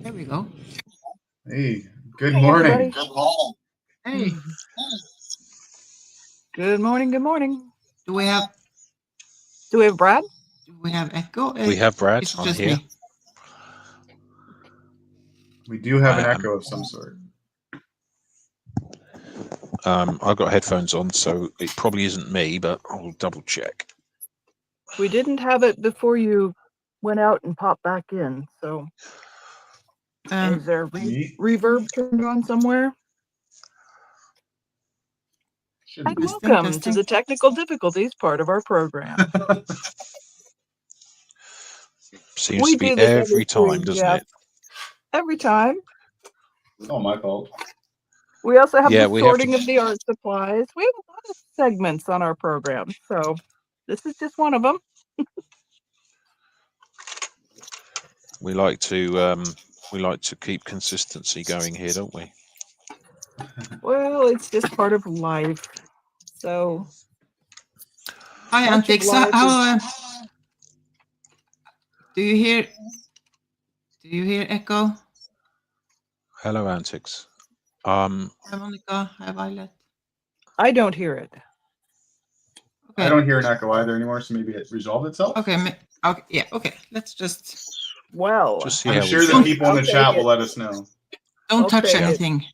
There we go. Hey, good Hey, morning. everybody. Hey, Good morning. Good morning. do we have Brad? echo? We have Brad It's on just here. me. We do have an I am. echo of some sort. I've got headphones on, so it probably isn't me, but I'll double check. We didn't have it before you went out and popped back in. So, is there Me? reverb turned on somewhere? Shouldn't And be. welcome to testing. the technical difficulties part of our program. Seems We to be do this every every time, stream, doesn't Jeff. it? Every time. It's all my fault. We also have Yeah, the we have sorting to. of the art supplies. We have a lot of segments on our program. So, this is just one of them. We like to keep consistency going here, don't we? Well, it's just part of life. So, Hi, much of Antix. life How do you hear? Do you hear echo? Hello, Antics. Hi, Monica. Hi, Violet. I don't hear it. Okay. I don't hear an echo either anymore, so maybe it resolved itself. Okay. Okay. Yeah. Okay. Let's just Well, Just see I'm how sure we the go. people in I'll the take chat will it. let us know. don't I'll touch take it. anything.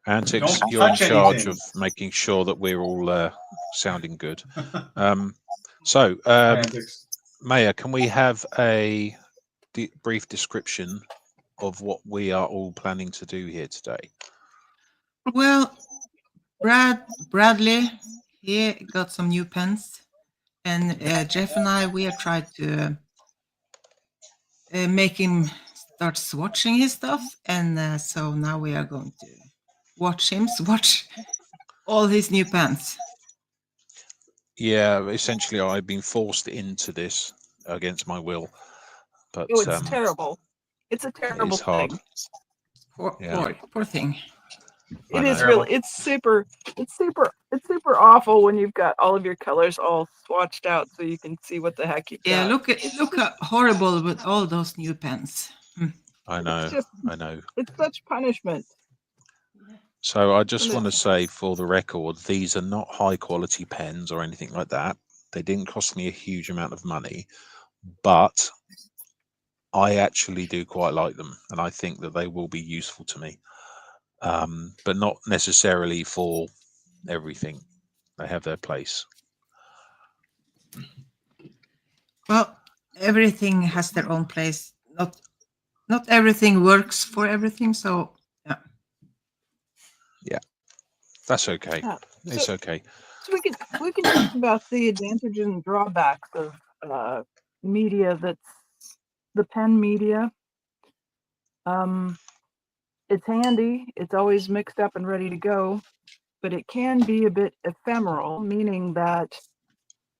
Antics, Don't you're in touch charge anything. of making sure that we're all sounding good. So, Hi, Antics. Maya, can we have a brief description of what we are all planning to do here today? Well, Bradley, he got some new pens, and Jeff and I, we have tried to make him start swatching his stuff, and so now we are going to watch him swatch all his new pens. Yeah, essentially, I've been forced into this against my will, but Oh, it's terrible. It's a it terrible is hard. thing. Yeah. Poor thing. I It is know. really. It's super awful when you've got all of your colors all swatched out so you can see what the heck you've Yeah, got. look how horrible with all those new pens. I know. It's just. I know. It's such punishment. So I just And want to it's- say, for the record, these are not high quality pens or anything like that. They didn't cost me a huge amount of money, but I actually do quite like them, and I think that they will be useful to me, but not necessarily for everything. They have their place. Well, everything has their own place. Not everything works for everything, so yeah. Yeah, that's okay. Yeah. It's okay. So we can talk about the advantages and drawbacks of media that's the pen media. It's handy. It's always mixed up and ready to go, but it can be a bit ephemeral, meaning that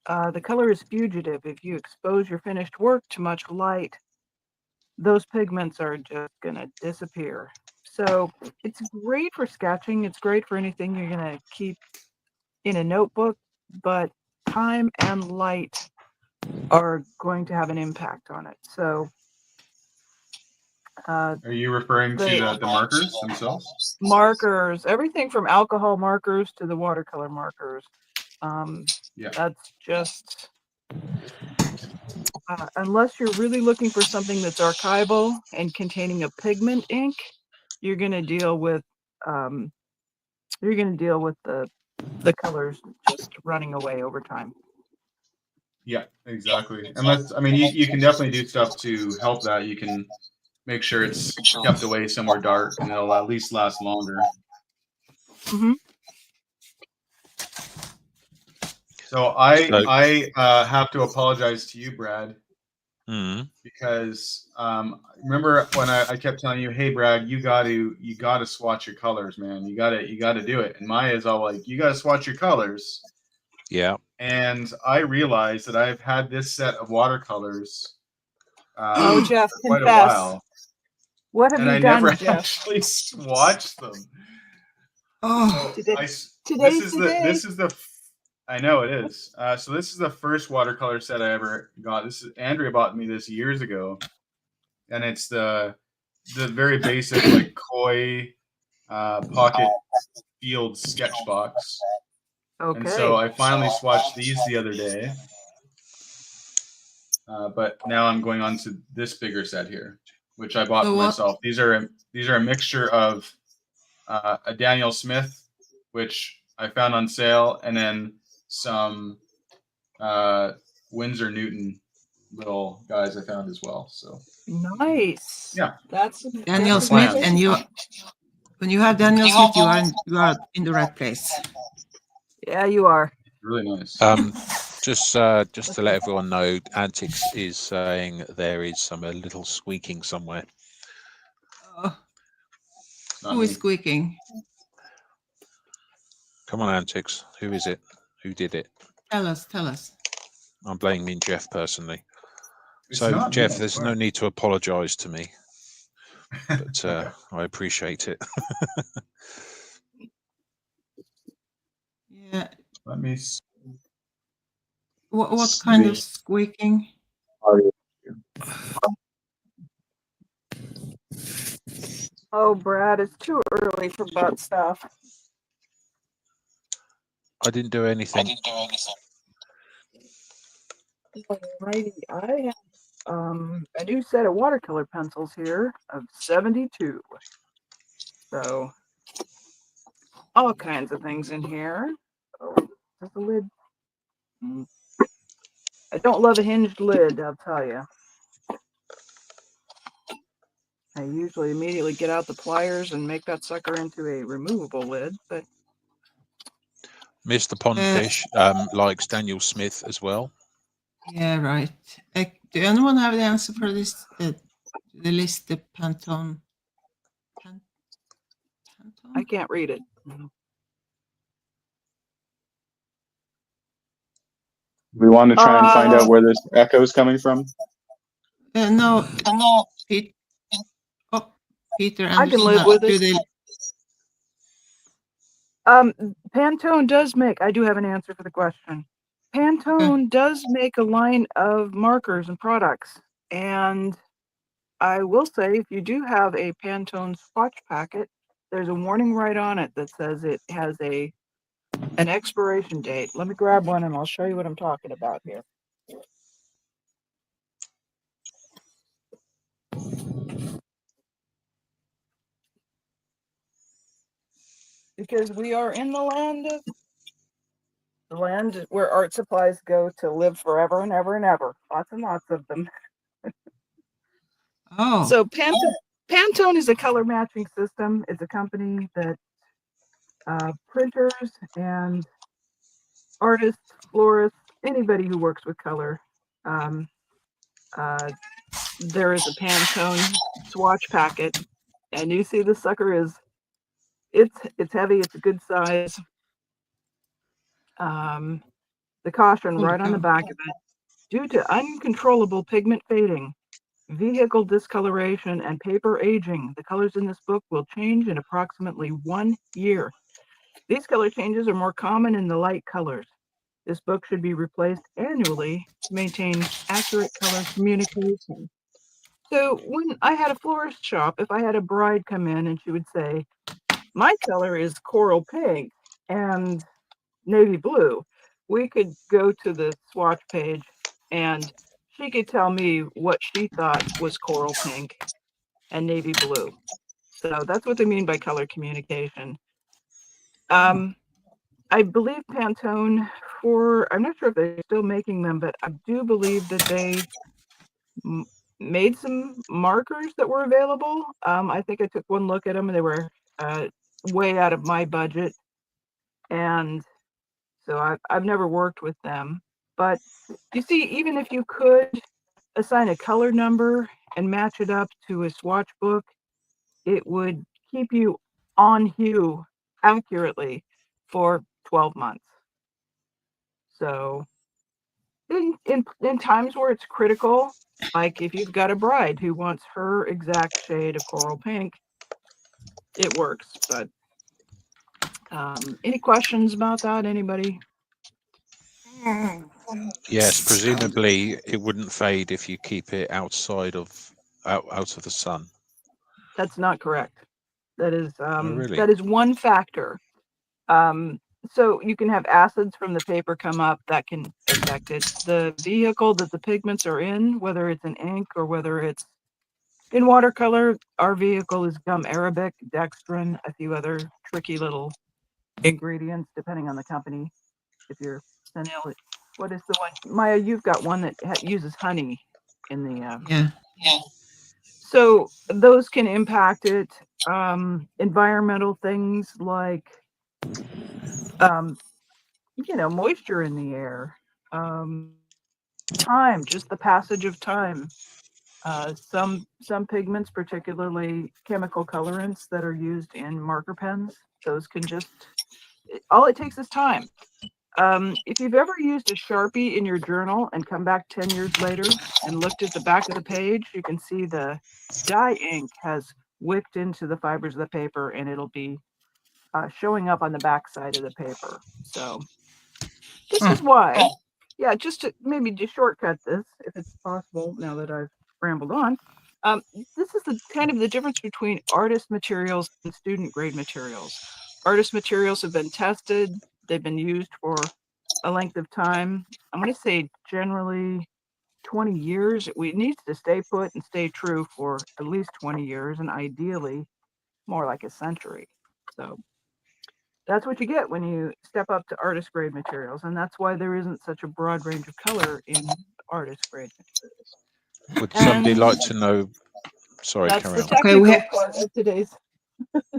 the color is fugitive. If you expose your finished work to much light, those pigments are just going to disappear. So it's great for sketching. It's great for anything you're going to keep in a notebook, but time and light are going to have an impact on it. So Are you referring to the markers themselves? markers, everything from alcohol markers to the watercolor markers. Yeah. That's just unless you're really looking for something that's archival and containing a pigment ink, you're going to deal with the colors just running away over time. Yeah, exactly. Unless, I mean, you can definitely do stuff to help that. You can make sure it's kept away somewhere dark, and it'll at least last longer. Mm-hmm. So I have to apologize to you, Brad, because remember when I kept telling you, hey, Brad, you got to swatch your colors, man. You got to do it. And Maya's all like, you got to swatch your colors. Yeah. And I realized that I've had this set of watercolors Jeff, for quite confess. a while. What have And you I done, never Jeff? actually swatched them. Oh, So today's the day. this is the I know it is. So this is the first watercolor set I ever got. This is Andrea bought me this years ago, and it's the the very basic like koi pocket field sketch box. Okay. And so I finally swatched these the other day. But now I'm going on to this bigger set here, which I bought So for what- myself. These are a mixture of a Daniel Smith, which I found on sale, and then some Windsor Newton little guys I found as well. So Nice. yeah, That's Daniel that's Smith, plan. and you, when you have Daniel Smith, you are in the right place. Yeah, you are. really nice. Just to let everyone know, Antics is saying there is a little squeaking somewhere. Not Who is me. squeaking? Come on, Antics. Who is it? Who did it? Tell us. I'm blaming Jeff personally. It's So, not me, Jeff, I there's swear. no need to apologize to me, but Okay. I appreciate it. Yeah. Let me see. What kind of squeaking? Oh, Brad, it's too early for butt stuff. I didn't do anything. Alrighty, I have a new set of watercolor pencils here of 72. So all kinds of things in here. Oh, there's the lid. I don't love a hinged lid, I'll tell you. I usually immediately get out the pliers and make that sucker into a removable lid, but Mr. Pondfish likes Daniel Smith as well. Yeah, right. Do anyone have the answer for this? The list, the Pantone. I can't read it. We want to try and find out where this echo is coming from. No, Peter Anderson. I can live with it. Pantone does make, I do have an answer for the question. Pantone does make a line of markers and products. And I will say, if you do have a Pantone swatch packet, there's a warning right on it that says it has an expiration date. Let me grab one and I'll show you what I'm talking about here. Because we are in the land where art supplies go to live forever and ever and ever. Lots and lots of them. Oh. So Pantone is a color matching system. It's a company that printers and artists, florists, anybody who works with color. There is a Pantone swatch packet, and you see the sucker it's heavy. It's a good size. The caution right on the back of it: due to uncontrollable pigment fading, vehicle discoloration, and paper aging, the colors in this book will change in approximately 1 year. These color changes are more common in the light colors. This book should be replaced annually to maintain accurate color communication. So when I had a florist shop, if I had a bride come in and she would say, my color is coral pink and navy blue, we could go to the swatch page and she could tell me what she thought was coral pink and navy blue. So that's what they mean by color communication. I believe Pantone, I'm not sure if they're still making them, but I do believe that they made some markers that were available. I think I took one look at them and they were way out of my budget. And so I've never worked with them. But you see, even if you could assign a color number and match it up to a swatch book, it would keep you on hue accurately for 12 months. So in times where it's critical, like if you've got a bride who wants her exact shade of coral pink, it works. But any questions about that, anybody? Yes, presumably it wouldn't fade if you keep it outside of out of the sun. That's not correct. That is really? that is one factor. So you can have acids from the paper come up that can affect it. The vehicle that the pigments are in, whether it's in ink or whether it's in watercolor, our vehicle is gum arabic, dextrin, a few other tricky little ingredients depending on the company. If you're vanilla, what is the one? Maya, you've got one that uses honey in the. Yeah. So those can impact it. Environmental things like, moisture in the air, time, just the passage of time. Some pigments, particularly chemical colorants that are used in marker pens, those can just, all it takes is time. If you've ever used a Sharpie in your journal and come back 10 years later and looked at the back of the page, you can see the dye ink has wicked into the fibers of the paper, and it'll be showing up on the back side of the paper. So this is why, just to maybe just shortcut this, if it's possible, now that I've rambled on. This is the kind of the difference between artist materials and student grade materials. Artist materials have been tested. They've been used for a length of time. I'm going to say generally 20 years. We need to stay put and stay true for at least 20 years, and ideally more like a century. So that's what you get when you step up to artist grade materials, and that's why there isn't such a broad range of color in artist grade materials. Would somebody like to know? Sorry, That's carry the on. technical part of today's.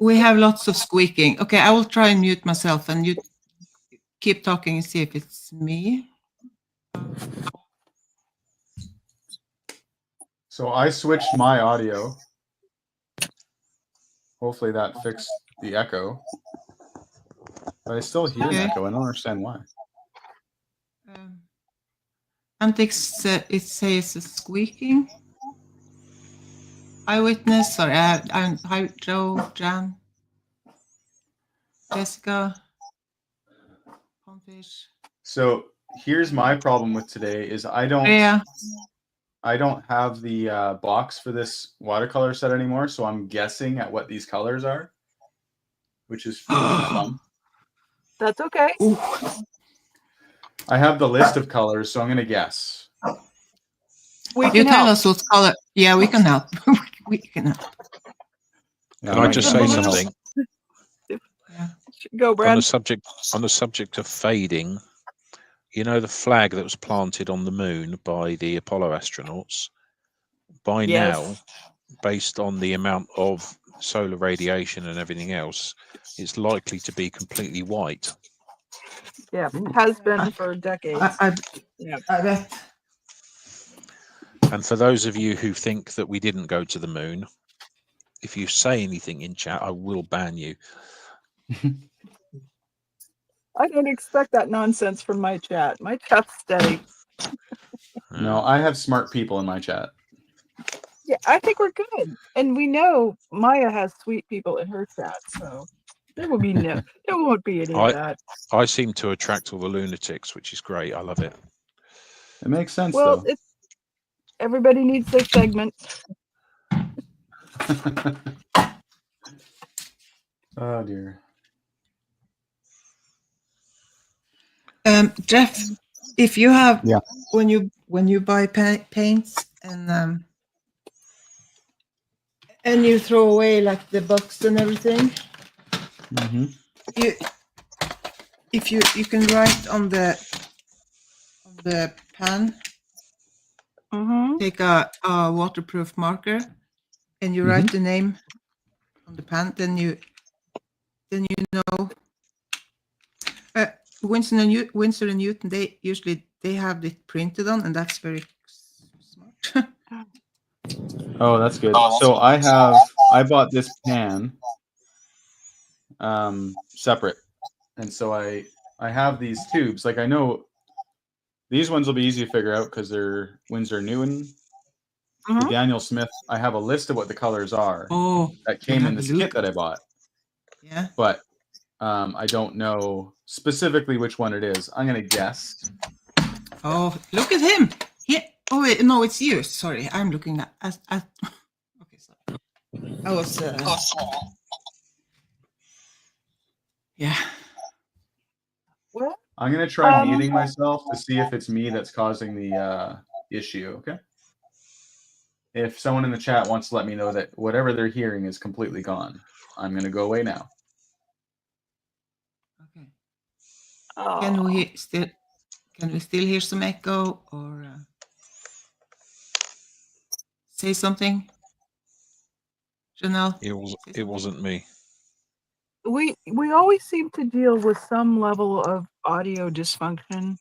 We have lots of squeaking. Okay, I will try and mute myself, and you keep talking and see if it's me. So I switched my audio. Hopefully that fixed the echo. But I still hear an echo. I don't understand why. Antics, it says squeaking. Eyewitness, sorry, hi, Joe, Jan, Jessica, Pomfish. So here's my problem with today is I don't have the box for this watercolor set anymore, so I'm guessing at what these colors are, which is fun. That's okay. Ooh. I have the list of colors, so I'm going to guess. We You can tell help. us what color. Yeah, we can help. We can help. Yeah, Can I just say something? Yeah. Go, Brad. On the subject of fading, you know the flag that was planted on the moon by the Apollo astronauts? By now, based on the amount of solar radiation and everything else, it's likely to be completely white. Yeah, has been for decades. I bet. And for those of you who think that we didn't go to the moon, if you say anything in chat, I will ban you. I don't expect that nonsense from my chat. My chat's steady. No, I have smart people in my chat. Yeah, I think we're good. And we know Maya has sweet people in her chat, so there won't be any of that. I seem to attract all the lunatics, which is great. I love it. It makes sense, Well, though. everybody needs their segment. Oh dear. Jeff, if you have, Yeah. when you buy paints and you throw away like the box and everything, if you can write on the pen, take a waterproof marker, and you write the name on the pen, then you know. Winston and Newton, they usually have it printed on, and that's very smart. Oh, that's good. So I bought this pan separate, and so I have these tubes. Like, I know these ones will be easy to figure out because they're Winsor Newton. The Daniel Smith, I have a list of what the colors are that came in this kit that I bought. Yeah. But I don't know specifically which one it is. I'm gonna guess. Oh, look at him! Oh wait, no, it's you. Sorry, I'm looking at. Okay, sorry. I was, yeah. Well, I'm gonna try Um, muting myself to see if it's me that's causing the issue. Okay. If someone in the chat wants to let me know that whatever they're hearing is completely gone, I'm gonna go away now. Okay. oh, Can we still hear some echo or say something? Janelle? It wasn't me. we always seem to deal with some level of audio dysfunction,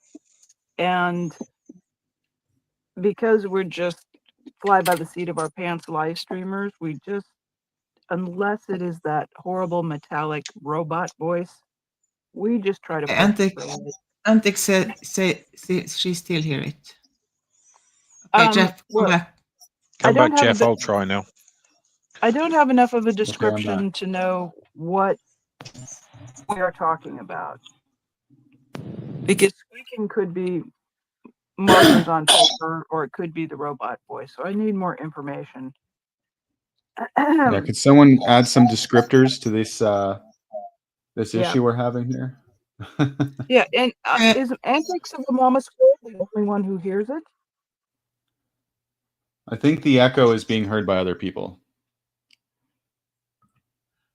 and because we're just fly by the seat of our pants live streamers, we just, unless it is that horrible metallic robot voice, we just try to push Antic through it. Antic said she still hear it. Okay, Jeff, come Well, back. Come don't back, have a Jeff. bit- I'll try now. I don't have enough of a back. description to know what we are talking about, because squeaking could be markers on paper, or it could be the robot voice. So I need more information. Yeah, could someone add some descriptors to this this Yeah. issue we're having here? Yeah, and Uh, is Antics of the Mama Squirrel the only one who hears it? I think the echo is being heard by other people.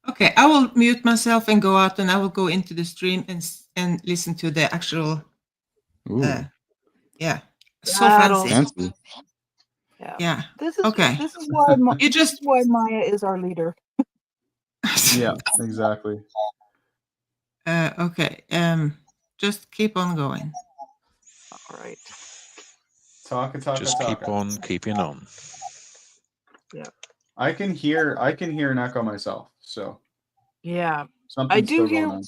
Okay, I will mute myself and go out, and I will go into the stream and listen to the actual. Ooh, Yeah, so That'll- fancy. fancy. Yeah. This is Okay. This is why You this just is why Maya is our leader. Yeah, exactly. Okay. Just keep on going. All right. Just keep on keeping on. I can hear an echo myself, so Yeah, something's do still hear- going on.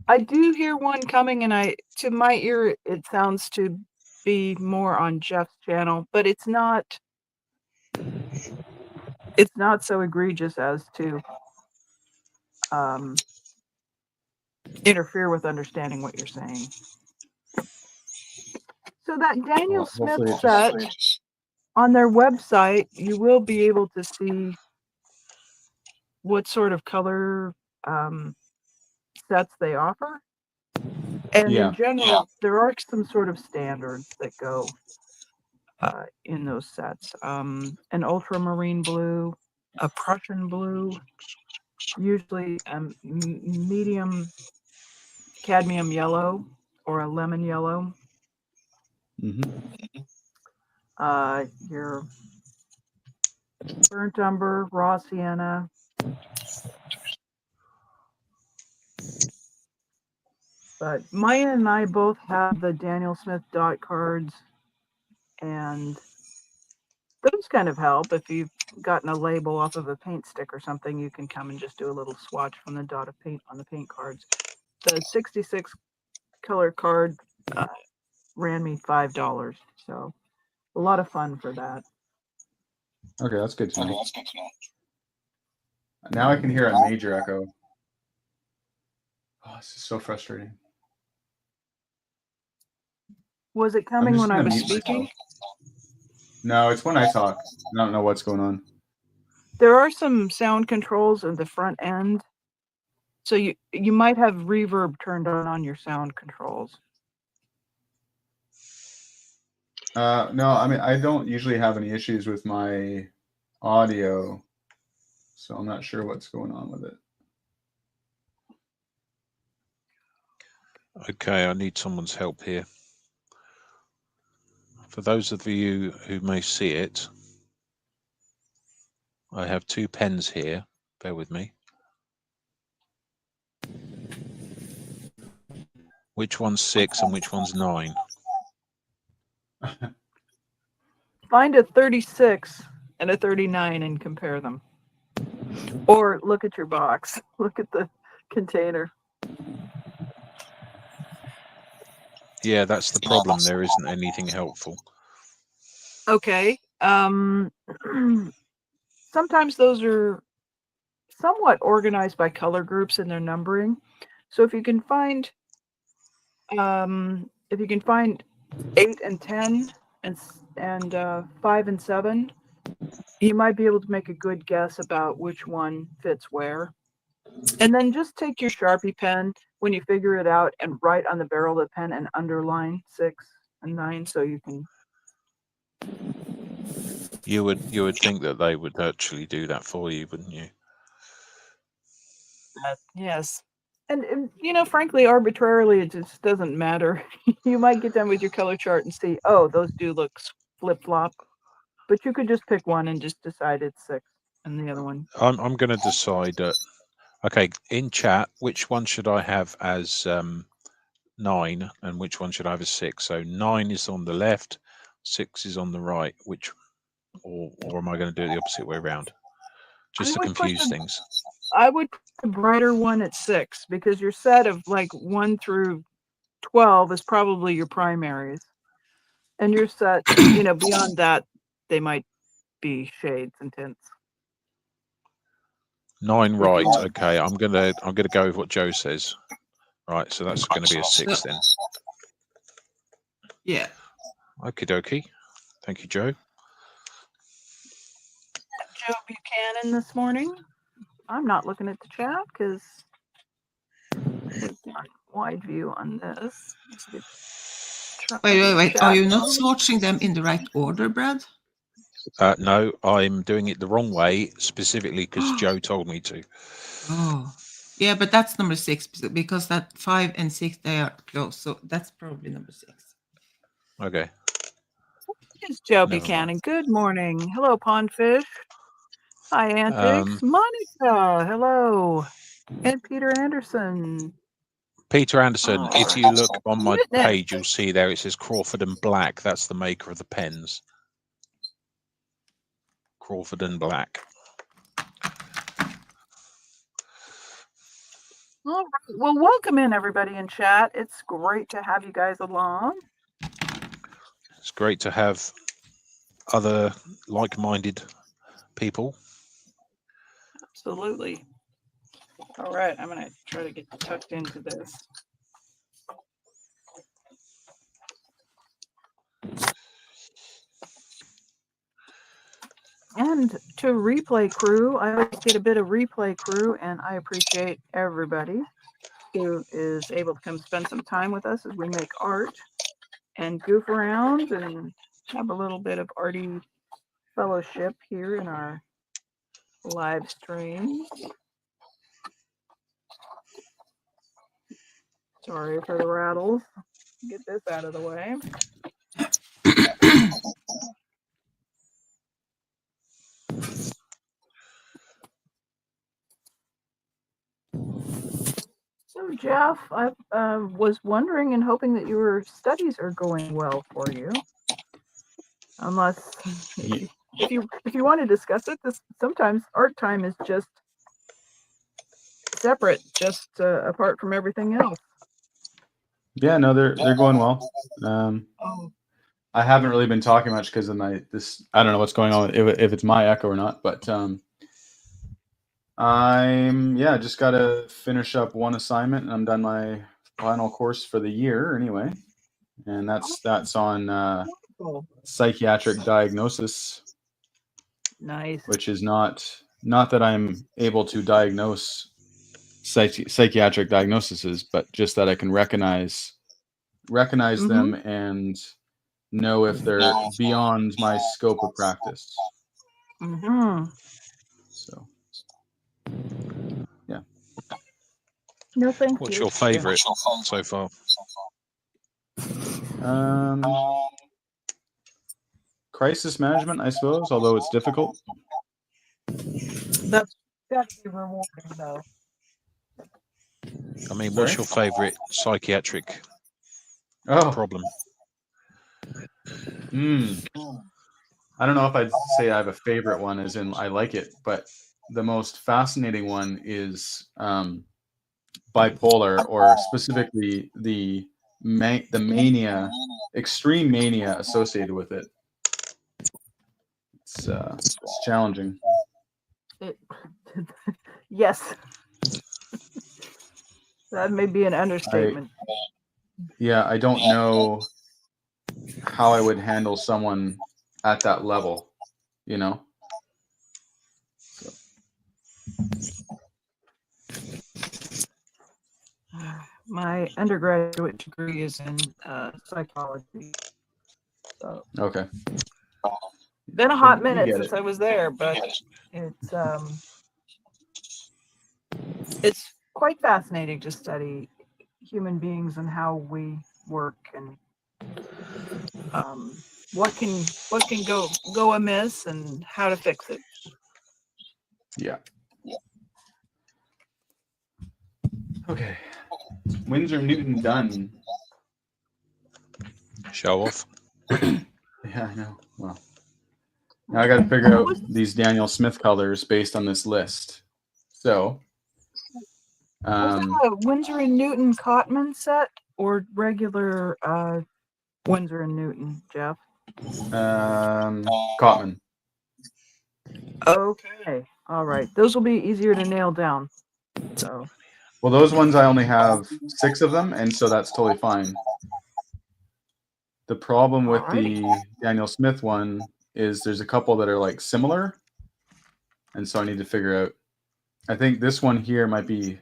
I do hear one coming, and to my ear, it sounds to be more on Jeff's channel, but it's not. It's not so egregious as to interfere with understanding what you're saying. So that Daniel Well, Smith hopefully it set just- on their website, you will be able to see what sort of color sets they offer. And Yeah. in general, there are some sort of standards that go in those sets. An ultramarine blue, a Prussian blue, usually medium cadmium yellow or a lemon yellow. Your burnt umber, raw sienna. But Maya and I both have the Daniel Smith dot cards, and those kind of help. If you've gotten a label off of a paint stick or something, you can come and just do a little swatch from the dot of paint on the paint cards. The 66 color card ran me $5, so a lot of fun for that. Okay, that's good to know. Now I can hear a major echo. Oh, this is so frustrating. Was it coming just when I gonna was mute speaking? myself. No, it's when I talk. I don't know what's going on. There are some sound controls at the front end, so you might have reverb turned on your sound controls. No, I mean, I don't usually have any issues with my audio, so I'm not sure what's going on with it. Okay, I need someone's help here. For those of you who may see it, I have two pens here. Bear with me. Which one's 6 and which one's 9? Find a 36 and a 39 and compare them. Or look at your box. Look at the container. Yeah, that's the problem. There isn't anything helpful. Okay. Sometimes those are somewhat organized by color groups in their numbering. So if you can find 8 and 10 and 5 and 7, you might be able to make a good guess about which one fits where. And then just take your Sharpie pen when you figure it out and write on the barrel of the pen and underline 6 and 9 so you can. You would think that they would actually do that for you, wouldn't you? Yes. And frankly, arbitrarily, it just doesn't matter. You might get done with your color chart and see, oh, those do look flip-flop. But you could just pick one and just decide it's 6 and the other one. I'm going to decide. Okay, in chat, which one should I have as 9, and which one should I have as 6? So 9 is on the left, 6 is on the right. Which, or am I going to do it the opposite way around? Just to confuse things. I would put the brighter one at 6 because your set of like 1 through 12 is probably your primaries, and your set, beyond that, they might be shades and tints. 9 right. Okay, I'm gonna go with what Joe says. Right, so that's going to be a 6 then. Yeah. Okie dokie. Thank you, Joe. Joe Buchanan this morning. I'm not looking at the chat because it's not wide view on this. Wait. Are you not swatching them in the right order, Brad? No, I'm doing it the wrong way, specifically because Joe told me to. Oh, yeah, but that's number 6 because that 5 and 6 they are close, so that's probably number 6. Okay. It's Joe Buchanan. Good morning. Hello, Pondfish. Hi, Antics. Monica. Hello. And Peter Anderson. Peter Anderson, if you look on my Goodness. page, you'll see there it says Crawford and Black. That's the maker of the pens. Crawford and Black. All right. Well, welcome in everybody in chat. It's great to have you guys along. It's great to have other like-minded people. Absolutely. All right, I'm going to try to get tucked into this. And to replay crew, I always get a bit of replay crew, and I appreciate everybody who is able to come spend some time with us as we make art and goof around and have a little bit of arty fellowship here in our live stream. Sorry for the rattles. Get this out of the way. So Jeff, I was wondering and hoping that your studies are going well for you. Unless if you want to discuss it, sometimes art time is just separate, just apart from everything else. Yeah, no, they're going well. I haven't really been talking much because of I don't know what's going on if it's my echo or not, but just got to finish up one assignment and I'm done my final course for the year anyway, and that's on psychiatric diagnosis. Nice. Which is not that I'm able to diagnose psychiatric diagnoses, but just that I can recognize them and know if they're beyond my scope of practice. So, yeah. No, thank you. What's your favorite so far? Crisis management, I suppose, although it's difficult. That's definitely rewarding, though. I mean, what's your favorite psychiatric problem? I don't know if I'd say I have a favorite one, as in I like it, but the most fascinating one is bipolar, or specifically the mania, extreme mania associated with it. It's challenging. Yes. That may be an understatement. I don't know how I would handle someone at that level, you know. So. My undergraduate degree is in psychology. So Okay. been a So hot you minute get since it. I was there, but it's quite fascinating to study human beings and how we work and what can go amiss and how to fix it. Yeah. Okay. Windsor Newton done. Show off. Yeah, I know. Well, now I got to figure out these Daniel Smith colors based on this list. So, Was that a Winsor and Newton Cotman set or regular Winsor and Newton, Jeff? Cotman. Okay, all right. Those will be easier to nail down. So, Well, those ones I only have 6 of them, and so that's totally fine. The problem with the Daniel Smith one is there's a couple that are like similar, and so I need to figure out. I think this one here might be.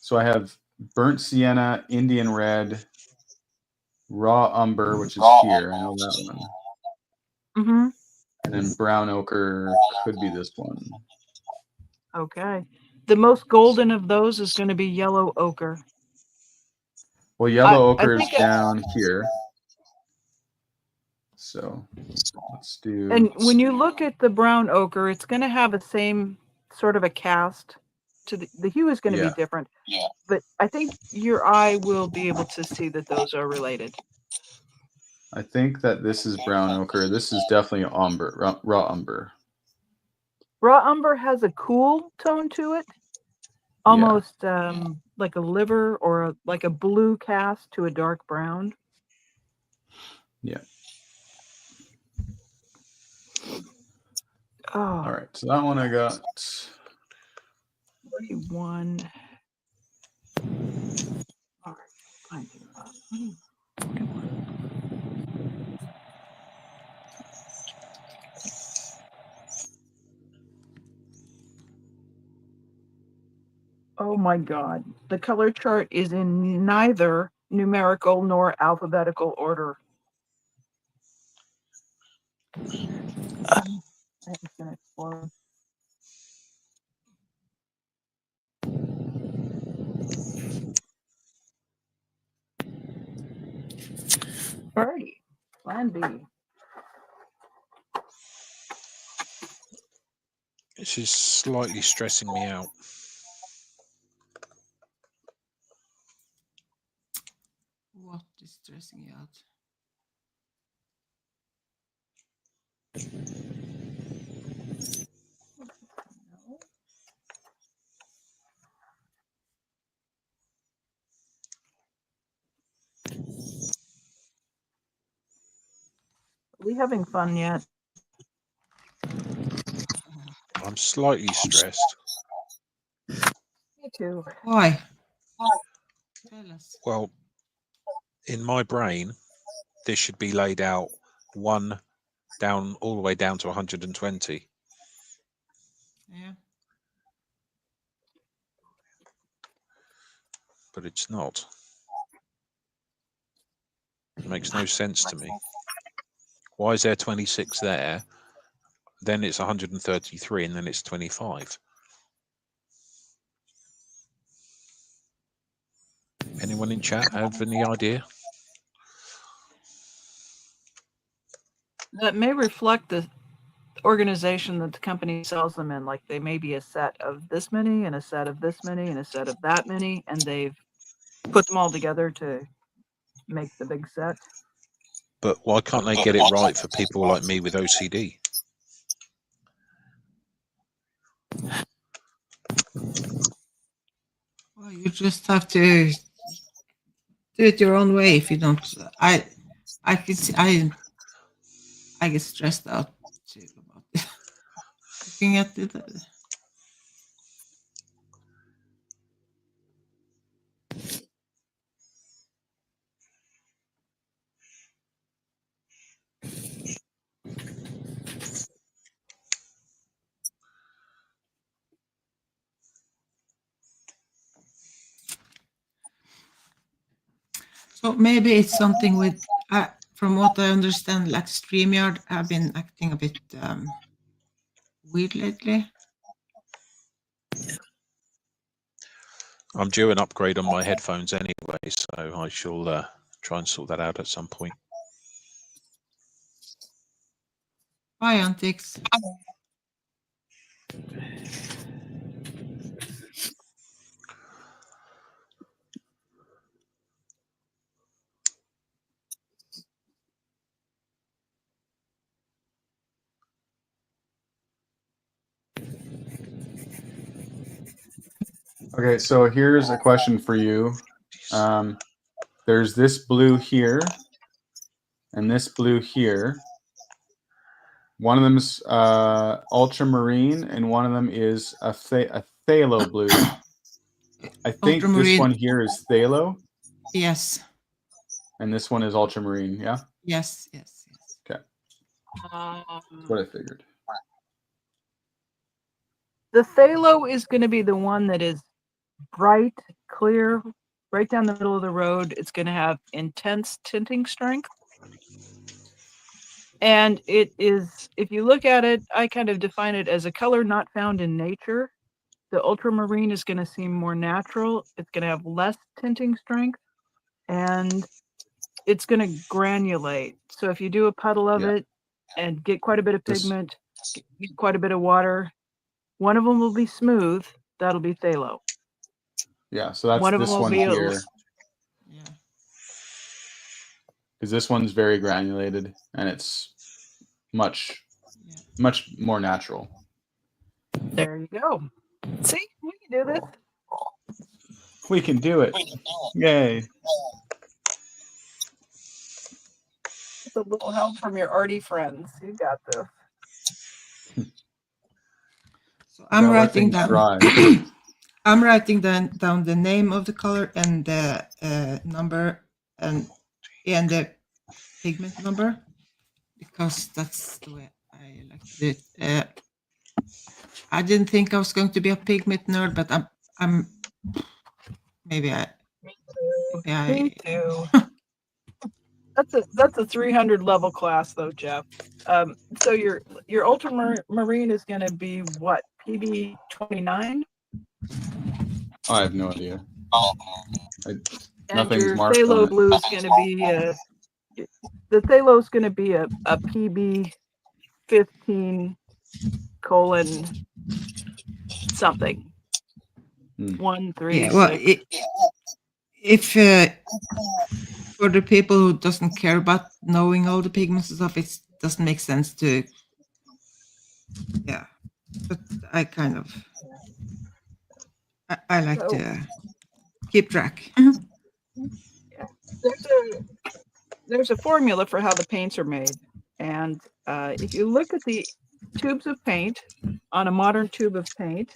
So I have burnt sienna, Indian red, raw umber, which is here. I know that one. mm-hmm. And then brown ochre could be this one. Okay. The most golden of those is going to be yellow ochre. Well, yellow I ochre is think down here. So let's do. And when you look at the brown ochre, it's going to have the same sort of a cast. To the hue is going to be different. Yeah. But I think your eye will be able to see that those are related. I think that this is brown ochre. This is definitely umber, raw umber. Raw umber has a cool tone to it, almost like a liver or like a blue cast to a dark brown. Yeah. Oh. All right. So that one I got. 41. All right. 41. Oh my God. The color chart is in neither numerical nor alphabetical order. It's gonna explode. Alrighty, plan B. This is slightly stressing me out. What is stressing you out? Are we having fun yet? I'm slightly stressed. Me too. Why? Tell us. Well, in my brain, this should be laid out one down all the way down to 120. Yeah. But it's not. It makes no sense to me. Why is there 26 there? Then it's 133 and then it's 25. Anyone in chat have any idea? That may reflect the organization that the company sells them in. Like they may be a set of this many and a set of this many and a set of that many, and they've put them all together to make the big set. But why can't they get it right for people like me with OCD? Well, you just have to do it your own way. If you don't, I can see, I get stressed out too about it. Looking at it. So maybe it's something with, from what I understand, like StreamYard have been acting a bit weird lately. I'm due an upgrade on my headphones anyway, so I shall try and sort that out at some point. Bye, Antics. Okay, so here's a question for you. There's this blue here, and this blue here. One of them's ultramarine, and one of them is a phthalo blue. I think this Ultramarine. one here is phthalo, Yes. and this one is ultramarine. Yeah. Yes. Yes. Yes. Okay. That's what I figured. The phthalo is going to be the one that is bright, clear, right down the middle of the road. It's going to have intense tinting strength. And it is, if you look at it, I kind of define it as a color not found in nature. The ultramarine is going to seem more natural. It's going to have less tinting strength, and it's going to granulate. So if you do a puddle of it and get quite a bit of pigment, get quite a bit of water, one of them will be smooth. That'll be phthalo. Yeah, so that's One of this them will one be here. Yeah. Because this one's very granulated, and it's much more natural. There you go. See, we can do this. We can do it. Yay. It's a little help from your arty friends. You got this. So I'm Gotta let writing things down. dry. I'm writing down the name of the color and the number and the pigment number, because that's the way I like to do it. I didn't think I was going to be a pigment nerd, but I'm maybe I. Me too. That's a 300 level class though, Jeff. So your ultramarine is going to be what, PB 29? I have no idea. And Nothing's your marked on phthalo it. blue is going to be the phthalo is going to be a PB 15 colon something. 1, 3, Yeah, well, 6. if for the people who doesn't care about knowing all the pigments and stuff, it doesn't make sense to. Yeah, but I kind of I like to keep track. Yeah. There's a formula for how the paints are made, and if you look at the tubes of paint on a modern tube of paint,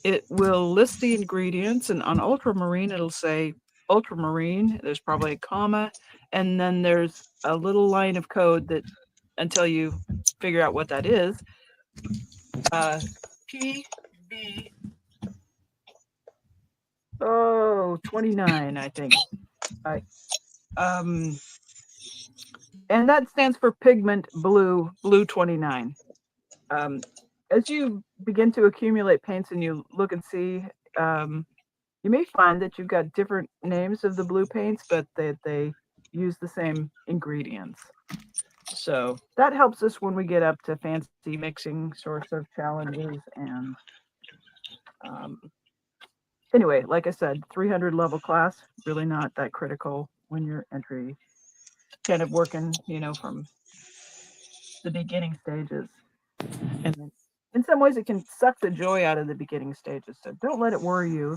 it will list the ingredients, and on ultramarine it'll say ultramarine. There's probably a comma, and then there's a little line of code that, until you figure out what that is, PB 29, I think. And that stands for pigment blue 29. As you begin to accumulate paints and you look and see, you may find that you've got different names of the blue paints, but they use the same ingredients. So that helps us when we get up to fancy mixing sorts of challenges. And anyway, like I said, 300 level class, really not that critical when you're entry kind of working, from the beginning stages. And then in some ways it can suck the joy out of the beginning stages. So don't let it worry you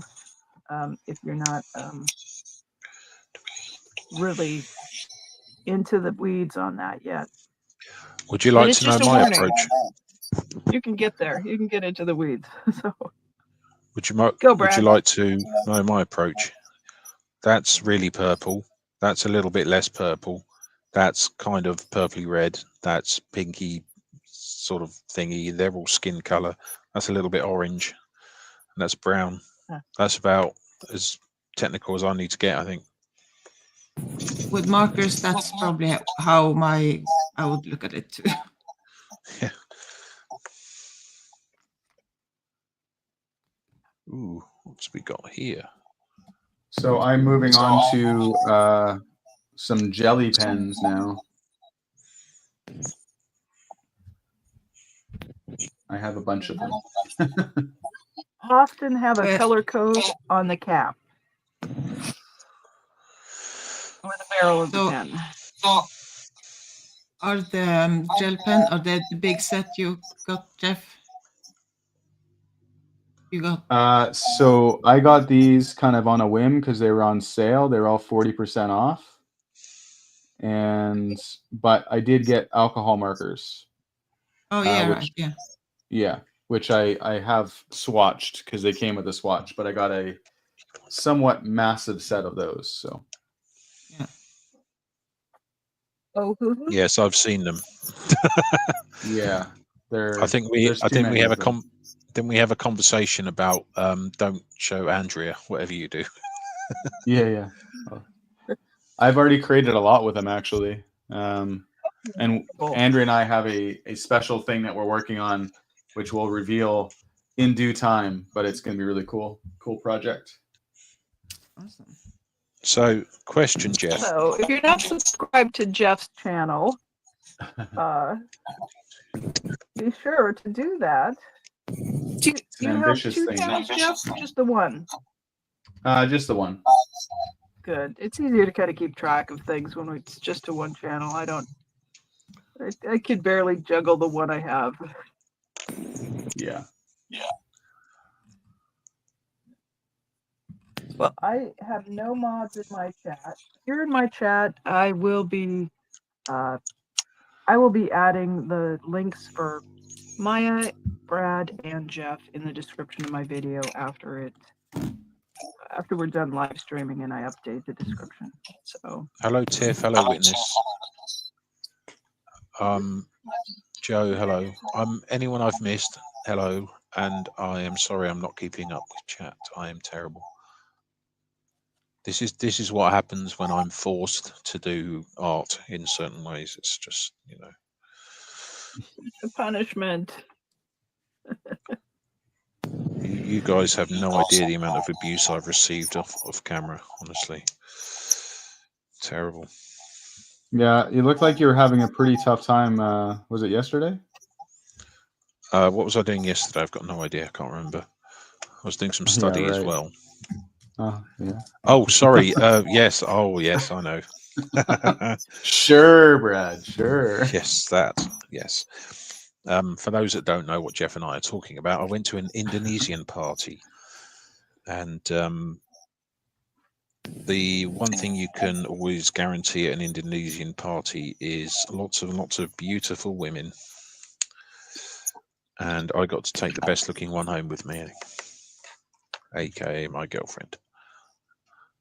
if you're not really into the weeds on that yet. Would you like to know my approach? You can get there. You can get into the weeds. So Would you Brad. like to know my approach? That's really purple. That's a little bit less purple. That's kind of purpley red. That's pinky sort of thingy. They're all skin color. That's a little bit orange. And that's brown. That's about as technical as I need to get, I think. With markers, that's probably how I would look at it too. Yeah. Ooh, what's we got here? So I'm moving on to some jelly pens now. I have a bunch of them. Often have a Well- color code on the cap or the barrel of the So- pen. Are the gel pen, are they the big set you got, Jeff? You got So I got these kind of on a whim because they were on sale. They were all 40% off. But I did get alcohol markers. oh yeah, which- right, yeah. Yeah, which I have swatched because they came with a swatch, but I got a somewhat massive set of those. So Oh, Yes, I've seen them. yeah, I think we there's too we many have of them. then we have a conversation about don't show Andrea whatever you do. Yeah. I've already created a lot with them actually. And Cool. Andrea and I have a special thing that we're working on, which we'll reveal in due time, but it's going to be really cool project. Awesome. So, question, Jeff. So if you're not subscribed to Jeff's channel, be sure to do that. Do an you have ambitious two thing. channels, Jeff? Or just the one? Just the one. Good. It's easier to kind of keep track of things when it's just a one channel. I could barely juggle the one I have. Yeah. Well, I have no mods in my chat. Here in my chat, I will be adding the links for Maya, Brad, and Jeff in the description of my video after we're done live streaming and I update the description. So Hello, Tiff. Hello, Witness. Joe, hello. Anyone I've missed, hello. And I am sorry I'm not keeping up with chat. I am terrible. This is what happens when I'm forced to do art in certain ways. It's just, the punishment. you guys have no idea the amount of abuse I've received off camera, honestly. Terrible. Yeah, you look like you were having a pretty tough time. Was it yesterday? What was I doing yesterday? I've got no idea. I can't remember. I was doing some study as right. well. Oh, yeah. Oh, sorry. Yes. Oh, yes, I know. Sure, Brad. Sure. Yes, that. Yes. For those that don't know what Jeff and I are talking about, I went to an Indonesian party. And the one thing you can always guarantee at an Indonesian party is lots of beautiful women. And I got to take the best looking one home with me, aka my girlfriend.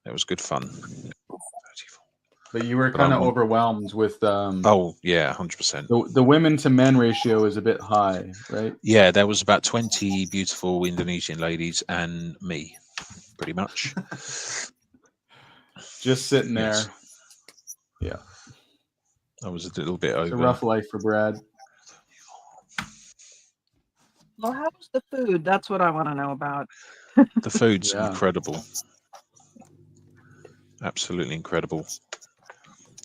It was good fun. But you were But kind of I'm- overwhelmed with Oh yeah, 100%. the women to men ratio is a bit high, right? Yeah, there was about 20 beautiful Indonesian ladies and me, pretty much. Just sitting there. Yes. Yeah. I was a little bit It's a over. rough life for Brad. Well, how was the food? That's what I want to know about. The food's Yeah. incredible. Absolutely incredible.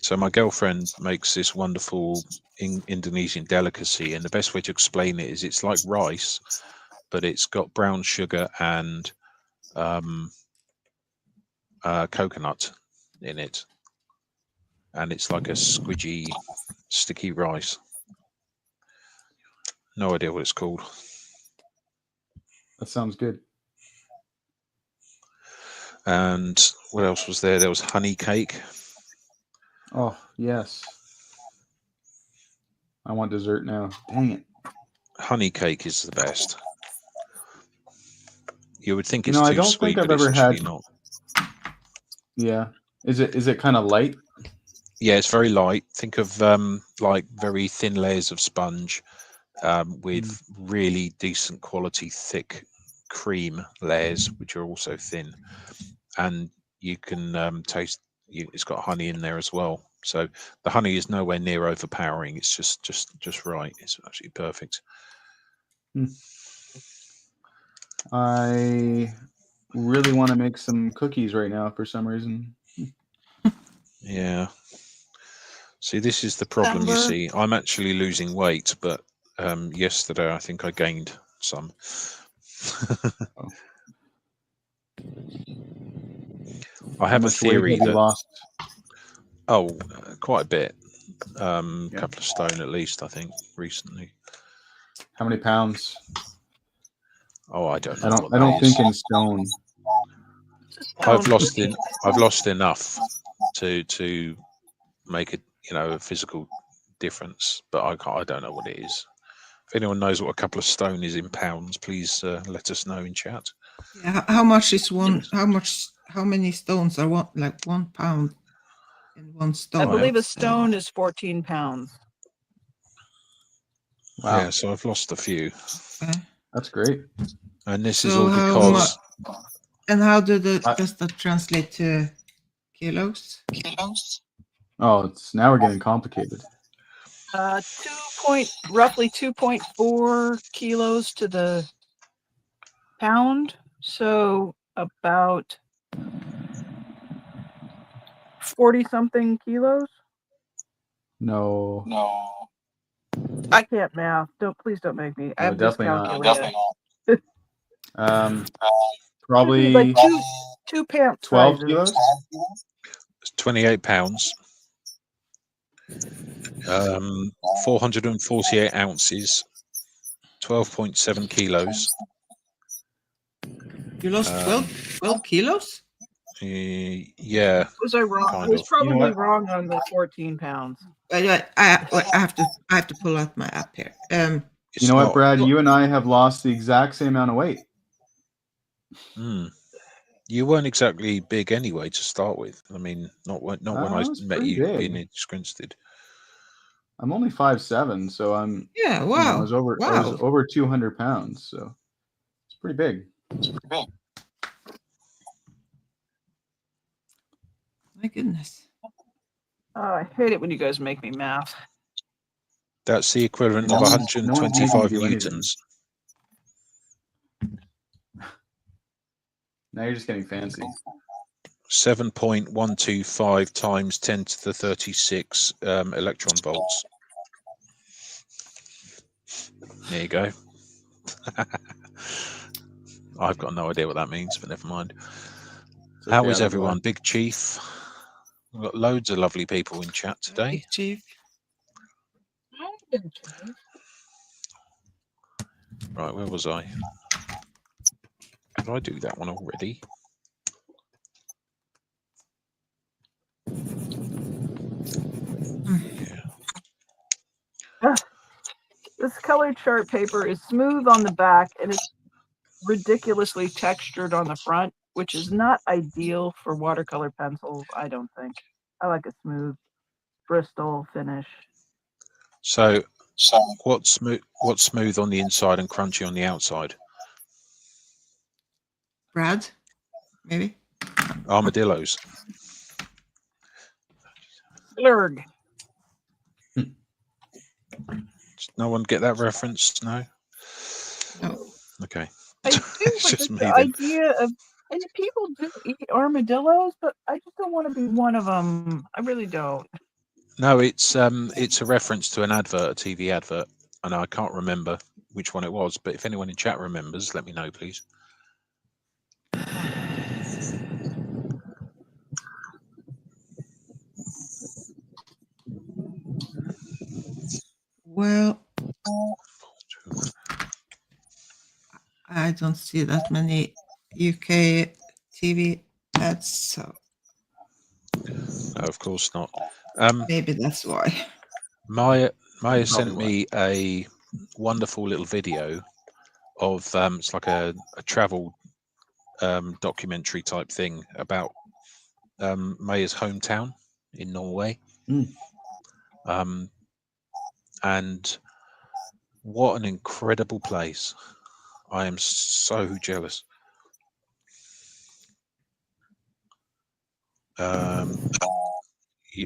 So my girlfriend makes this wonderful Indonesian delicacy, and the best way to explain it is it's like rice, but it's got brown sugar and coconut in it, and it's like a squidgy, sticky rice. No idea what it's called. That sounds good. And what else was there? There was honey cake. Oh, yes. I want dessert now. Dang it. Honey cake is the best. You would think You it's know, I too don't sweet, think I've but it's ever actually had- not. Yeah. Is it kind of light? Yeah, it's very light. Think of like very thin layers of sponge with really decent quality thick cream layers, which are also thin. And you can taste. It's got honey in there as well. So the honey is nowhere near overpowering. It's just right. It's actually perfect. I really want to make some cookies right now for some reason. Yeah. See, this is the problem. You Amber? see, I'm actually losing weight, but yesterday I think I gained some. I How have a much weight theory have you that lost? quite a bit, Yeah. couple of stone at least. I think recently. How many pounds? Oh, I don't know. I what that don't think is. in stone. I've lost enough to make it, a physical difference, but I don't know what it is. If anyone knows what a couple of stone is in pounds, please let us know in chat. Yeah. How much is one? How many stones are one? Like 1 pound in one stone? I believe a stone is 14 pounds. Wow. Yeah, so I've lost a few. Okay. That's great. And this is So all how because and how does that translate to kilos? Oh, now we're getting complicated. Roughly 2.4 kilos to the pound. So about 40 something kilos. No, I can't math. Please don't make me. I have definitely not. dyscalculia. Probably Like two pant 12 sizes. kilos. it's 28 pounds, 448 ounces, 12.7 kilos. You lost 12 kilos? Yeah. Was I wrong? Kind I was of. probably You know what? wrong on the 14 pounds. I have to pull out my app here. It's You know what, not. Brad? You and I have lost the exact same amount of weight. You weren't exactly big anyway to start with. I mean, not when I was met pretty you big. in Grinstead. I'm only 5'7", so I'm. Yeah. Wow. I was over 200 pounds, so it's pretty big. My goodness. I hate it when you guys make me math. That's the equivalent No of one's making you 125 do anything. newtons. Now you're just getting fancy. 7.125 times 10 to the 36 electron volts. There you go. I've got no idea what that means, but never mind. Okay, How is everyone? Big Chief. We've got loads of lovely people in chat today. Big Chief. Right, where was I? Did I do that one already? Yeah. This colored chart paper is smooth on the back and it's ridiculously textured on the front, which is not ideal for watercolor pencils, I don't think. I like a smooth Bristol finish. So what's smooth on the inside and crunchy on the outside? Brad, maybe? Armadillos. Blurg. Does no one get that reference? No? No. Okay. I do, It's but just me the then. idea of, and people do eat armadillos, but I just don't want to be one of them. I really don't. No, it's a reference to an advert, a TV advert, and I can't remember which one it was, but if anyone in chat remembers, let me know, please. Well, I don't see that many UK TV ads, so No, of course not. maybe that's why. Maya sent me a wonderful little video of it's like a travel documentary type thing about Maya's hometown in Norway. And what an incredible place. I am so jealous.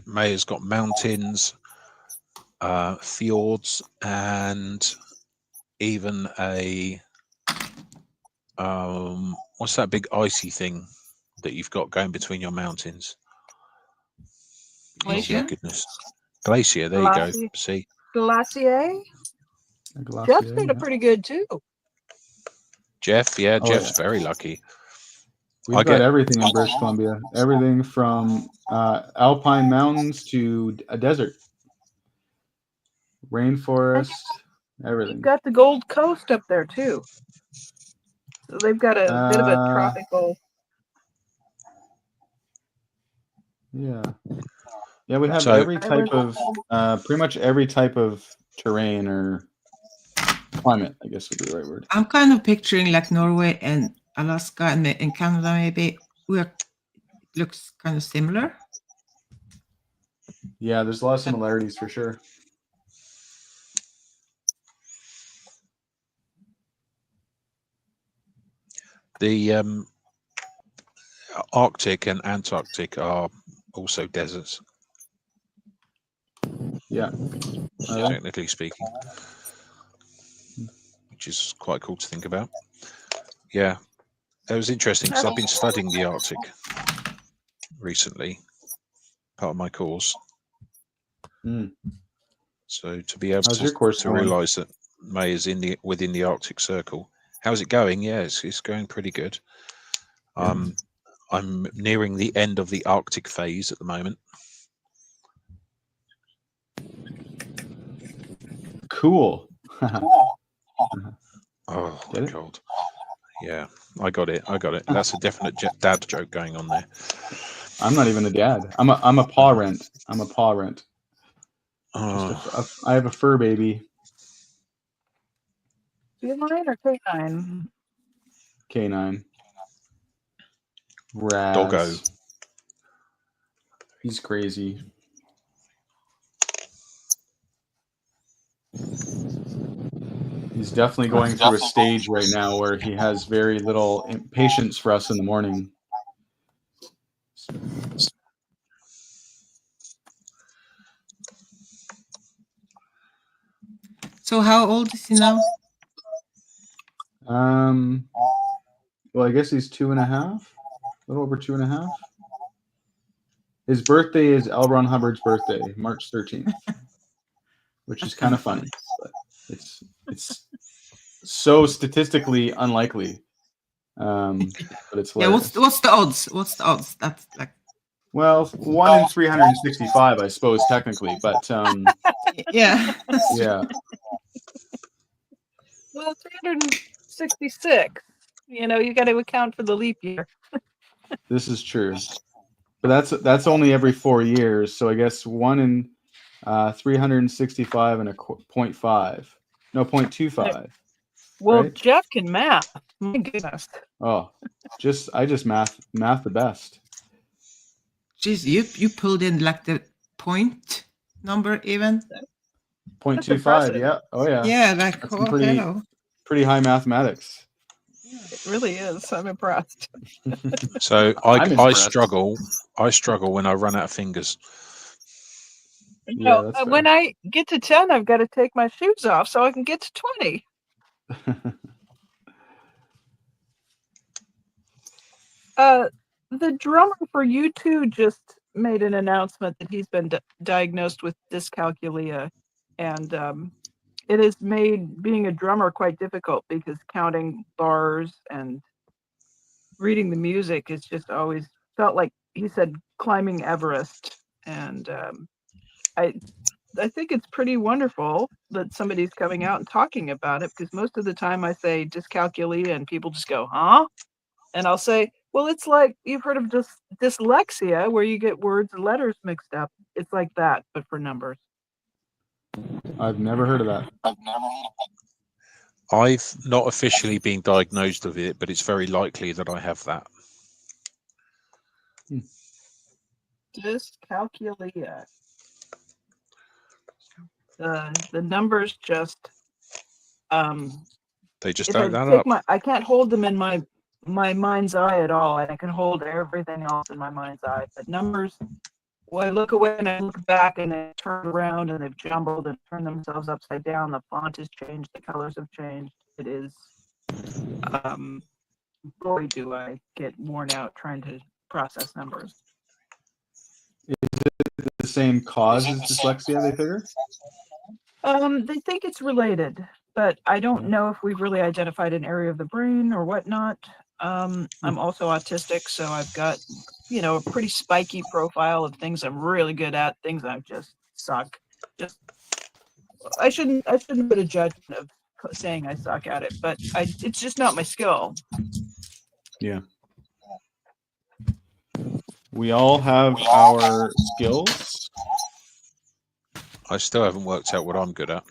Maya's got mountains, fjords, and even a what's that big icy thing that you've got going between your mountains? Oh my Glacier? goodness, glacier. There you go. Glacier. See, Glacier. A glacier, Jeff did a yeah. pretty good too. Jeff. Yeah, Oh, Jeff's very lucky. We've I got get- everything in British Columbia. Everything from alpine mountains to a desert, rainforest, everything. You've got the Gold Coast up there too. So they've got a bit of a tropical. Yeah. Yeah, we have So- every type of, pretty much every type of terrain or climate, I guess would be the right word. I'm kind of picturing like Norway and Alaska and Canada maybe. It looks kind of similar. Yeah, there's a lot of similarities for sure. The Arctic and Antarctic are also deserts, Yeah. Are they? technically speaking, which is quite cool to think about. Yeah, it was interesting because I've been studying the Arctic recently, part of my course. Mm. So to be able How's your course to going? realise that May is within the Arctic Circle. How's it going? Yeah, it's going pretty good. I'm nearing the end of the Arctic phase at the moment. Cool. Oh Get my it? god! Yeah, I got it. That's a definite dad joke going on there. I'm not even a dad. I'm a paw rent. I'm a paw rent. Oh, I have a fur baby. Feline or canine? Canine. Raz. doggo. He's crazy. He's definitely going through a stage right now where he has very little patience for us in the morning. So how old is he now? Well, I guess he's 2.5, a little over 2.5. His birthday is L. Ron Hubbard's birthday, March 13th, which is kind of funny. But it's so statistically unlikely, but it's hilarious. Yeah, what's the odds? What's the odds? That's like, Well, 1 in 365, I suppose, technically, but yeah. yeah. Well, 366. You know, you got to account for the leap year. This is true, but that's only every 4 years. So I guess 1 in 365 and a 0.5, no 0.25. Well, Right? Jeff can math. My goodness. Oh, I just math the best. Jeez, you pulled in like the point number even. 0.25. impressive. Yeah. Oh yeah. Yeah, like That's some hello. pretty high mathematics. It really is. I'm impressed. So I'm I impressed. struggle. I struggle when I run out of fingers. You Yeah, know, that's fair. when I get to 10, I've got to take my shoes off so I can get to 20. The drummer for U2 just made an announcement that he's been diagnosed with dyscalculia, and it has made being a drummer quite difficult because counting bars and reading the music is just always felt like, he said, climbing Everest. And I think it's pretty wonderful that somebody's coming out and talking about it, because most of the time I say dyscalculia and people just go, huh? And I'll say, well, it's like, you've heard of dyslexia, where you get words and letters mixed up. It's like that, but for numbers. I've never heard of that. I've not officially been diagnosed with it, but it's very likely that I have that. Dyscalculia. The numbers just They just if don't I add take up. I can't hold them in my my mind's eye at all, and I can hold everything else in my mind's eye. But numbers, well, I look away and I look back, and they turn around and they've jumbled and turned themselves upside down. The font has changed, the colors have changed. It is, boy, do I get worn out trying to process numbers. The same cause as dyslexia, they figure? They think it's related, but I don't know if we've really identified an area of the brain or whatnot. I'm also autistic, so I've got, a pretty spiky profile of things I'm really good at, things I just suck. Just I shouldn't put a judgment of saying I suck at it, but it's just not my skill. Yeah. We all have our skills. I still haven't worked out what I'm good at.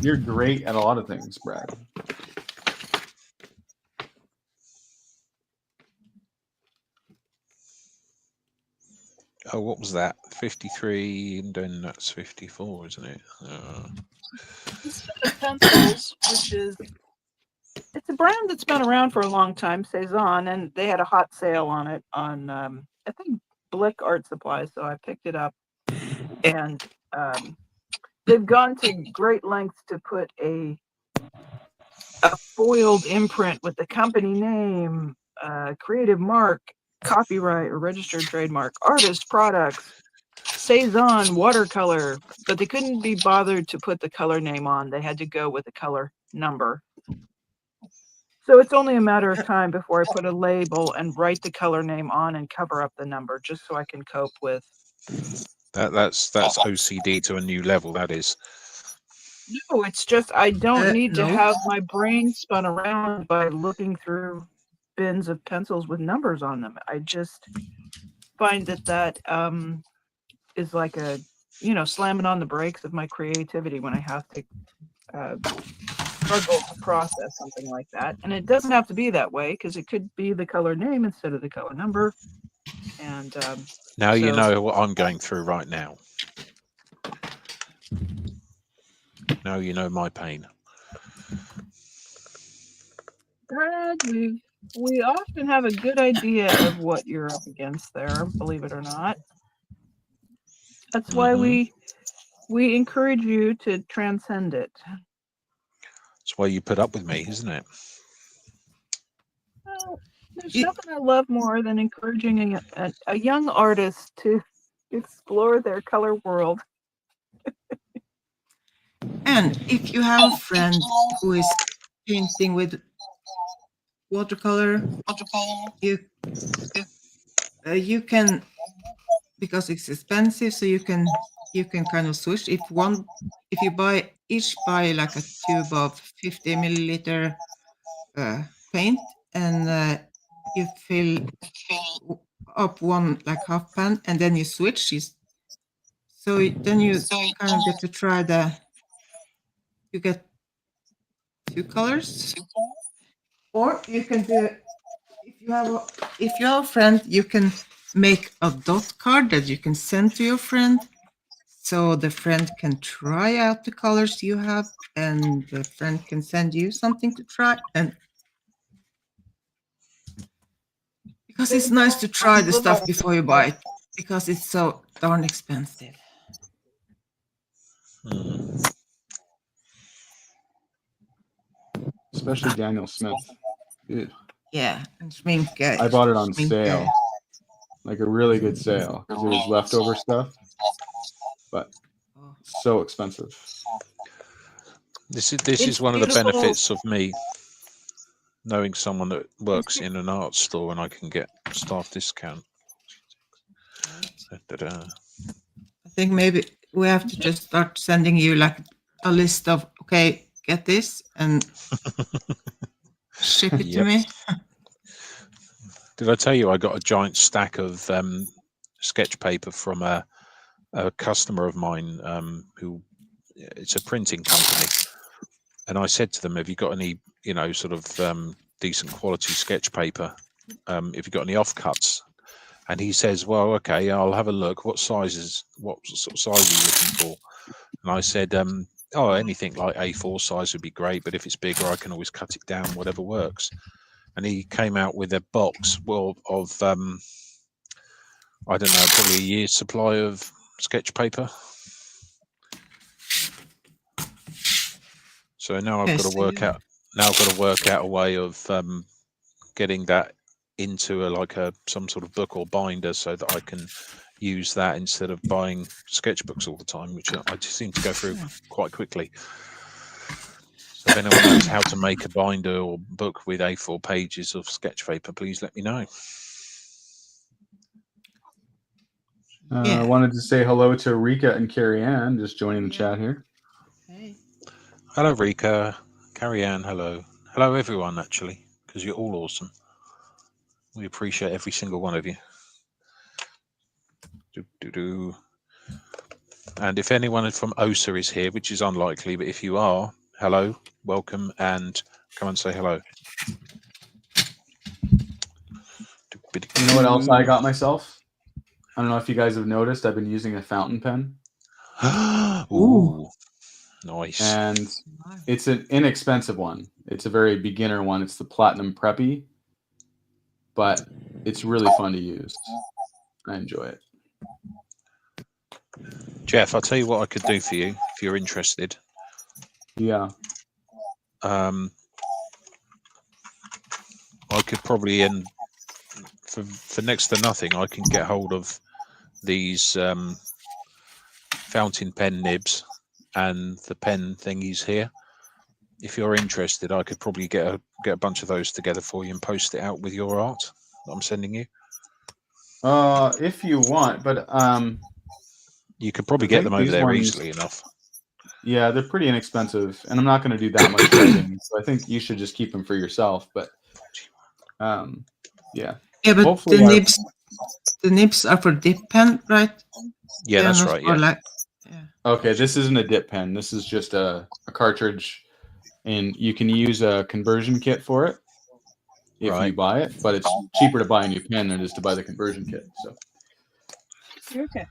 You're great at a lot of things, Brad. Oh, what was that? 53, and then that's 54, isn't it? Pencils, which is, it's a brand that's been around for a long time, Cezanne, and they had a hot sale on it on, I think, Blick Art Supplies, so I picked it up. And they've gone to great lengths to put a foiled imprint with the company name, creative mark, copyright or registered trademark, artist products, Cezanne watercolor, but they couldn't be bothered to put the color name on. They had to go with the color number. So it's only a matter of time before I put a label and write the color name on and cover up the number, just so I can cope with. That's OCD to a new level. That is. No, it's just I don't need to No. have my brain spun around by looking through bins of pencils with numbers on them. I just find that is like a, slamming on the brakes of my creativity when I have to struggle to process something like that. And it doesn't have to be that way, because it could be the color name instead of the color number. And now you know what I'm going through right now. Now you know my pain. Brad, we often have a good idea of what you're up against there, believe it or not. That's why we encourage you to transcend it. That's why you put up with me, isn't it? Well, there's nothing I love more than encouraging a young artist to explore their color world. And if you have a friend who is painting with watercolor, you can, because it's expensive, so you can kind of switch. If you each buy like a tube of 50 milliliter paint, and you fill up one like half pan, and then you switch. So then you kind of get to try you get two colors, or you can do, if you have a friend, you can make a dot card that you can send to your friend, so the friend can try out the colors you have, and the friend can send you something to try. And because it's nice to try the stuff before you buy it, because it's so darn expensive. Especially Daniel Smith. Ew. Yeah, and schminke. I bought it on sale, like a really good sale, because it was leftover stuff, but so expensive. This is one of the benefits of me knowing someone that works in an art store, and I can get staff discount. I think maybe we have to just start sending you like a list of, okay, get this and ship it to me. Did I tell you I got a giant stack of sketch paper from a customer of mine who, it's a printing company, and I said to them, have you got any sort of decent quality sketch paper, if you've got any offcuts? And he says, well, okay, I'll have a look. What sort of size are you looking for? And I said, Oh, anything like A4 size would be great, but if it's bigger, I can always cut it down, whatever works. And he came out with a box, well, of I don't know, probably a year's supply of sketch paper. So now I've Okay, got to so work you- out. Now I've got to work out a way of getting that into some sort of book or binder, so that I can use that instead of buying sketchbooks all the time, which I just seem to go through quite quickly. So if anyone knows how to make a binder or book with A4 pages of sketch paper, please let me know. Yeah. I wanted to say hello to Rika and Carrie Ann, just joining the Yeah. chat here. Hey. Hello, Rika. Carrie Ann, hello. Hello, everyone, actually, because you're all awesome. We appreciate every single one of you. And if anyone from OSA is here, which is unlikely, but if you are, hello, welcome, and come and say hello. You know what else I got myself? I don't know if you guys have noticed, I've been using a fountain pen. Ooh, nice. And it's an inexpensive one. It's a very beginner one. It's the Platinum Preppy, but it's really fun to use. I enjoy it. Jeff, I'll tell you what I could do for you if you're interested. Yeah. I could probably, for next to nothing, I can get hold of these fountain pen nibs and the pen thingies here. If you're interested, I could probably get a bunch of those together for you and post it out with your art that I'm sending you. If you want, but you could probably I get think them over these there ones- easily enough. Yeah, they're pretty inexpensive, and I'm not going to do that much writing, so I think you should just keep them for yourself. But yeah. Yeah, but Hopefully the nibs are for dip pen, right? Yeah, They're that's not right. for Yeah. Okay, this isn't a dip pen. This is just a cartridge, and you can use a conversion kit for it if Right. you buy it, but it's cheaper to buy a new pen than it is to buy the conversion kit. So Okay.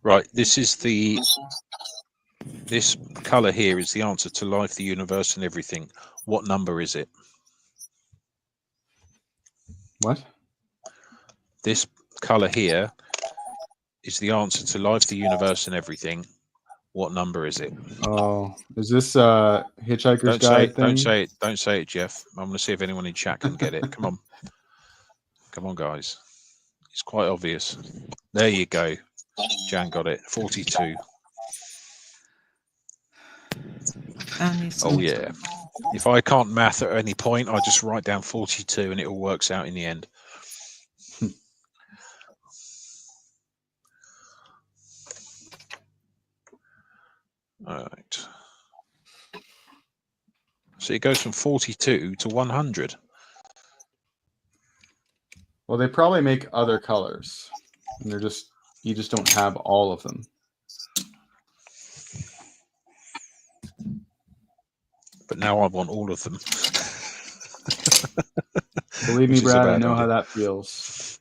Right. This color here is the answer to life, the universe, and everything. What number is it? what? This color here is the answer to life, the universe, and everything. What number is it? Oh, is this Hitchhiker's Guide thing? Don't say it, Jeff. I'm going to see if anyone in chat can get it. Come on. Come on, guys. It's quite obvious. There you go. Jan got it. 42. Oh, yeah. If I can't math at any point, I just write down 42 and it all works out in the end. All right. So it goes from 42 to 100. Well, they probably make other colors, and you just don't have all of them. But now I want all of them. Believe me, Brad, I know how that feels.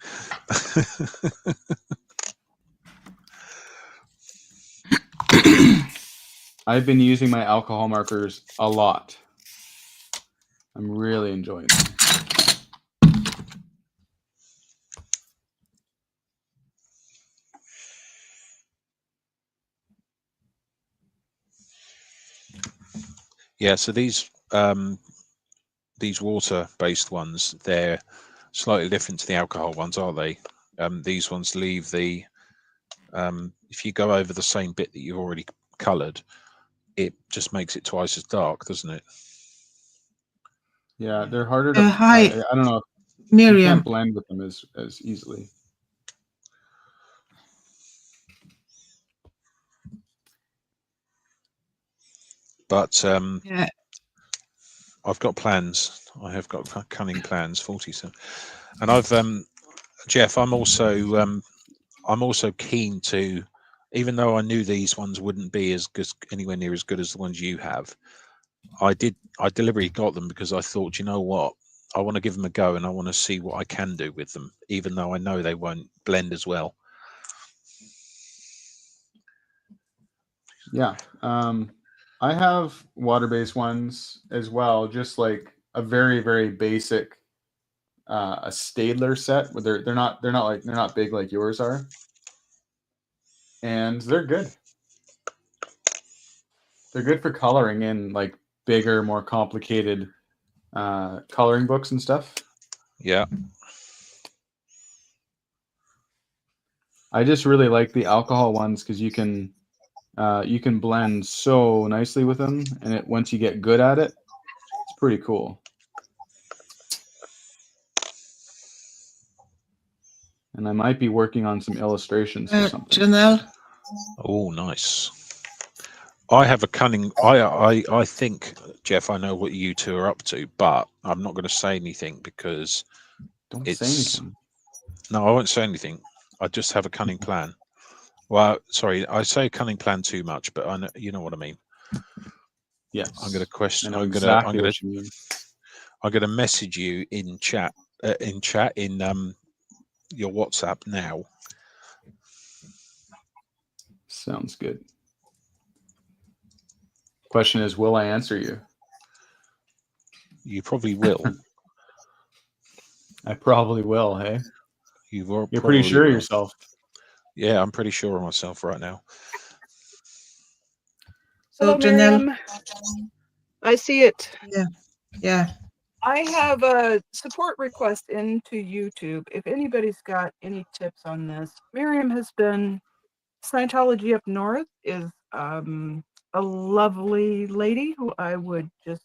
I've been using my alcohol markers a lot. I'm really enjoying them. Yeah, so these water-based ones, they're slightly different to the alcohol ones, aren't they? These ones leave the if you go over the same bit that you've already coloured, it just makes it twice as dark, doesn't it? Yeah, they're harder to. Hi, I don't know. Miriam. You can't blend with them as easily. But Yeah. I've got plans. I have got cunning plans. 47, and I've Jeff. I'm also keen to, even though I knew these ones wouldn't be as good, anywhere near as good as the ones you have. I deliberately got them because I thought, you know what, I want to give them a go and I want to see what I can do with them, even though I know they won't blend as well. Yeah. I have water-based ones as well, just like a very, very basic a Stadler set where they're not big like yours are. And they're good. They're good for coloring in like bigger, more complicated coloring books and stuff. Yeah. I just really like the alcohol ones because you can blend so nicely with them, and once you get good at it, it's pretty cool. And I might be working on some illustrations for something. Janelle, Oh, nice. I have a cunning. I think, Jeff, I know what you two are up to, but I'm not going to say anything because Don't it's. say anything. No, I won't say anything. I just have a cunning plan. Well, sorry, I say cunning plan too much, but I know you know what I mean. Yes. I'm going to question. I know exactly what you mean. I'm going to message you in chat. In your WhatsApp now. Sounds good. Question is, will I answer you? You probably will. I probably will. Hey, You're pretty sure of yourself. Yeah, I'm pretty sure of myself right now. so Hello, Janelle, Miriam. I see it. yeah. I have a support request into YouTube. If anybody's got any tips on this, Miriam has been Scientology Up North is a lovely lady who I would just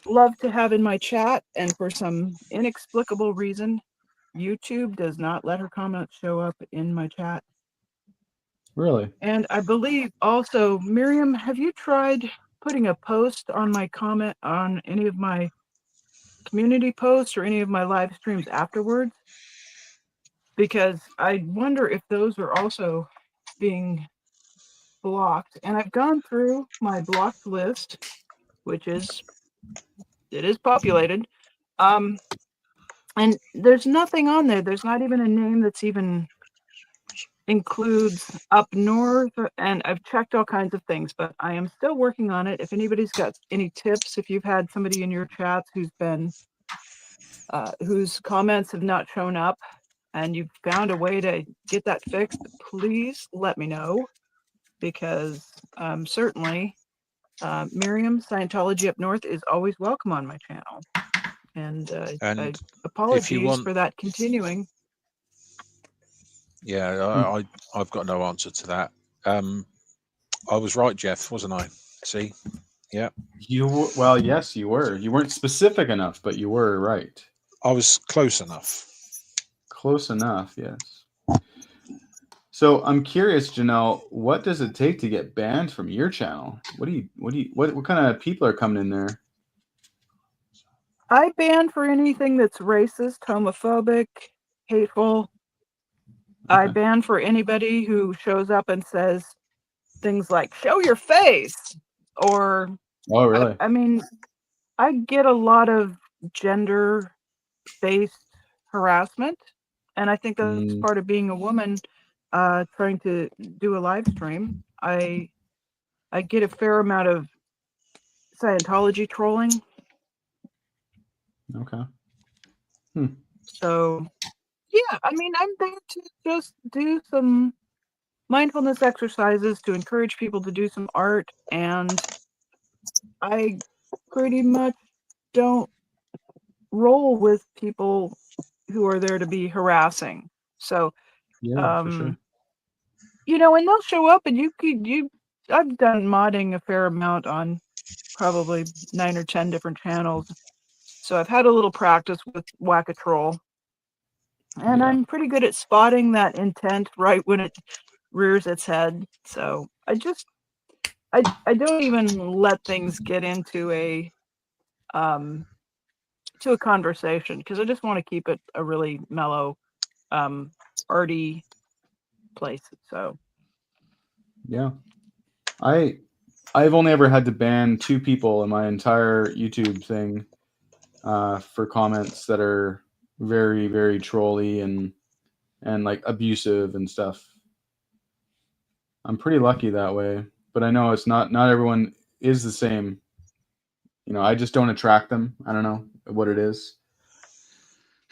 love to have in my chat, and for some inexplicable reason, YouTube does not let her comments show up in my chat. Really? And I believe also, Miriam, have you tried putting a post on my comment on any of my community posts or any of my live streams afterwards? Because I wonder if those are also being blocked. And I've gone through my blocked list, which is populated. And there's nothing on there. There's not even a name that's even includes Up North, and I've checked all kinds of things, but I am still working on it. If anybody's got any tips, if you've had somebody in your chats who's been whose comments have not shown up and you've found a way to get that fixed, please let me know, because certainly Miriam, Scientology Up North is always welcome on my channel. And apologies for that continuing. Yeah, I've got no answer to that. I was right, Jeff, wasn't I? See? Yeah. Well, yes, you were. You weren't specific enough, but you were right. I was close enough. Close enough, yes. So I'm curious, Janelle, what does it take to get banned from your channel? What kind of people are coming in there? I ban for anything that's racist, homophobic, hateful. Okay. I ban for anybody who shows up and says things like, show your face, or, oh, really? I mean, I get a lot of gender-based harassment, and I think that's part of being a woman trying to do a live stream. I get a fair amount of Scientology trolling. Okay. So, yeah, I mean, I'm there to just do some mindfulness exercises to encourage people to do some art, and I pretty much don't roll with people who are there to be harassing. So, yeah, for sure. You know, and they'll show up, and I've done modding a fair amount on probably 9 or 10 different channels. So I've had a little practice with Whack-A-Troll. And I'm pretty good at spotting that intent right when it rears its head. So I don't even let things get into a conversation, because I just want to keep it a really mellow, arty place. So yeah, I've only ever had to ban 2 people in my entire YouTube thing for comments that are very, very trolly and like abusive and stuff. I'm pretty lucky that way. but I know it's not everyone is the same. You know, I just don't attract them. I don't know what it is.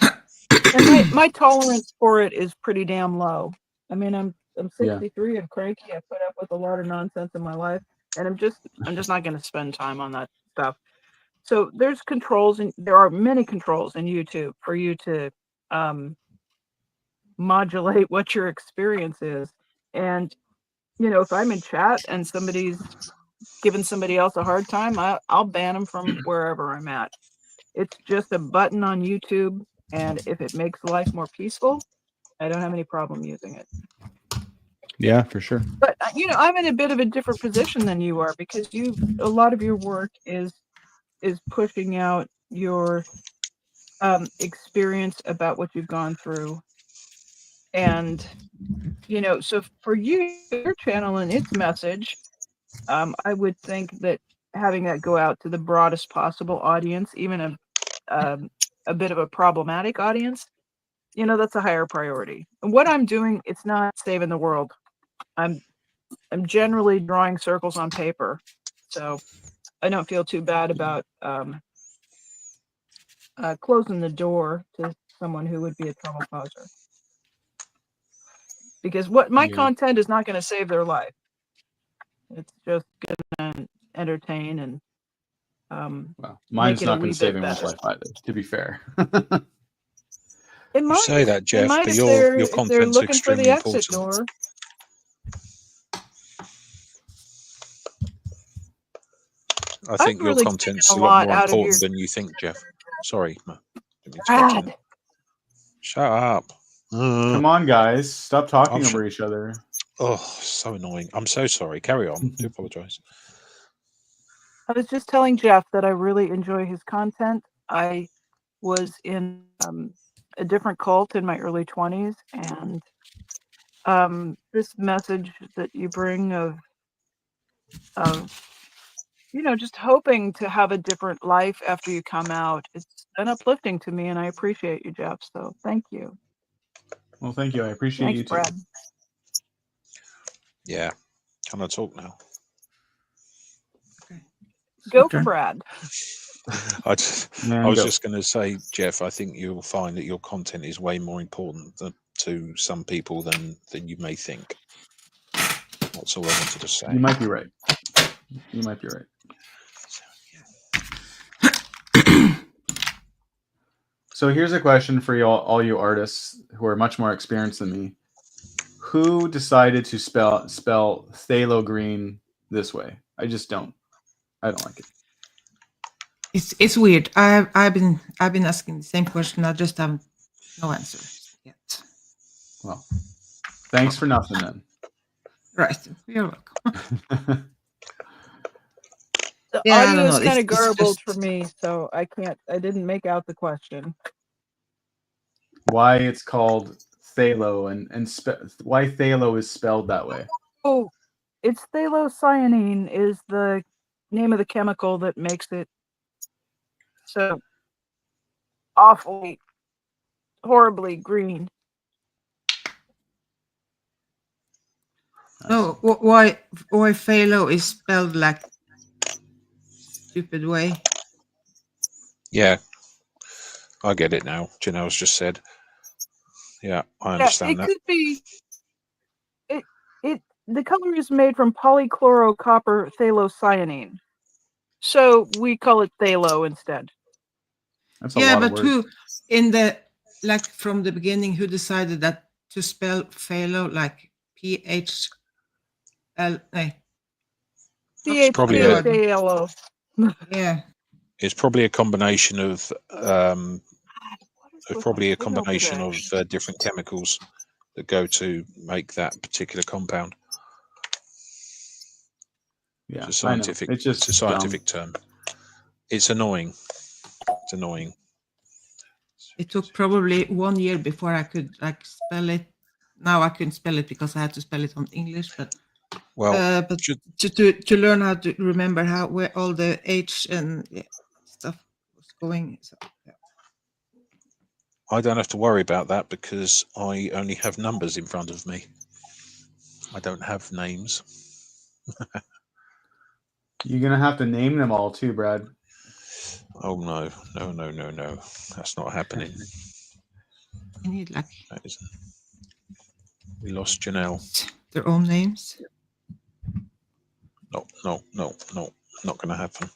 And my tolerance for it is pretty damn low. I mean, I'm Yeah. 63 and cranky. I put up with a lot of nonsense in my life, and I'm just not going to spend time on that stuff. So there's controls, and there are many controls in YouTube for you to modulate what your experience is. And you know, if I'm in chat and somebody's giving somebody else a hard time, I'll ban them from wherever I'm at. It's just a button on YouTube, and if it makes life more peaceful, I don't have any problem using it. Yeah, for sure. But you know, I'm in a bit of a different position than you are, because a lot of your work is pushing out your experience about what you've gone through. And you know, so for you, your channel and its message, I would think that having that go out to the broadest possible audience, even a bit of a problematic audience, you know, that's a higher priority. And what I'm doing, it's not saving the world. I'm generally drawing circles on paper, so I don't feel too bad about closing the door to someone who would be a trouble causer. Because what my content is not going to save their life. It's just going to entertain and well, mine's make it not a going wee to save bit anyone's better. life either, to be fair. It You might, say that, it Jeff, might but if your they're content's looking for the extremely exit important. door. I think your really content's taken a a lot lot more out of important your- than you think, Jeff. Sorry, Ma. Didn't mean to cut in. Brad, Shut up. Come on, guys, stop talking I'll over each other. Oh, so annoying. I'm so sorry. Carry on. Do apologize. I was just telling Jeff that I really enjoy his content. I was in a different cult in my early 20s, and this message that you bring of you know, just hoping to have a different life after you come out, it's been uplifting to me, and I appreciate you, Jeff. So thank you. Well, thank you. I appreciate Thanks, you too. Brad. Yeah. Can I talk now? Okay. Go for Brad. I was go. just going to say, Jeff, I think you'll find that your content is way more important to some people than you may think. That's all I wanted to say. You might be right. You might be right. So here's a question for you all you artists who are much more experienced than me. Who decided to spell phthalo green this way? I just don't. I don't like it. It's weird. I've been asking the same question. I just have no answer yet. Well, thanks for nothing then. Right. You're welcome. The Yeah, I audio don't is know. kind of It's garbled just for me, so I didn't make out the question. Why it's called phthalo and why phthalo is spelled that way. Oh, it's phthalocyanine is the name of the chemical that makes it so awfully, horribly green. no. Why phalo is spelled like stupid way? Yeah. I get it now. Janelle's just said. Yeah, I understand that. It could be. The color is made from polychlorocopper phthalocyanine, so we call it phthalo instead. That's a lot of words. Who in the from the beginning who decided that to spell phalo like PHL? PHALO. Yeah. It's probably a combination of different chemicals that go to make that particular compound. Yeah, it's a scientific. It's just a scientific term. It's annoying. It's annoying. It took probably 1 year before I could spell it. Now I couldn't spell it because I had to spell it on English, but to learn how to remember where all the H and stuff was going. So, yeah. I don't have to worry about that because I only have numbers in front of me. I don't have names. You're gonna have to name them all too, Brad. Oh no, no, no, no, no. That's not happening. I need like That is... We lost Janelle. their own names. No, no, no, no. Not going to happen.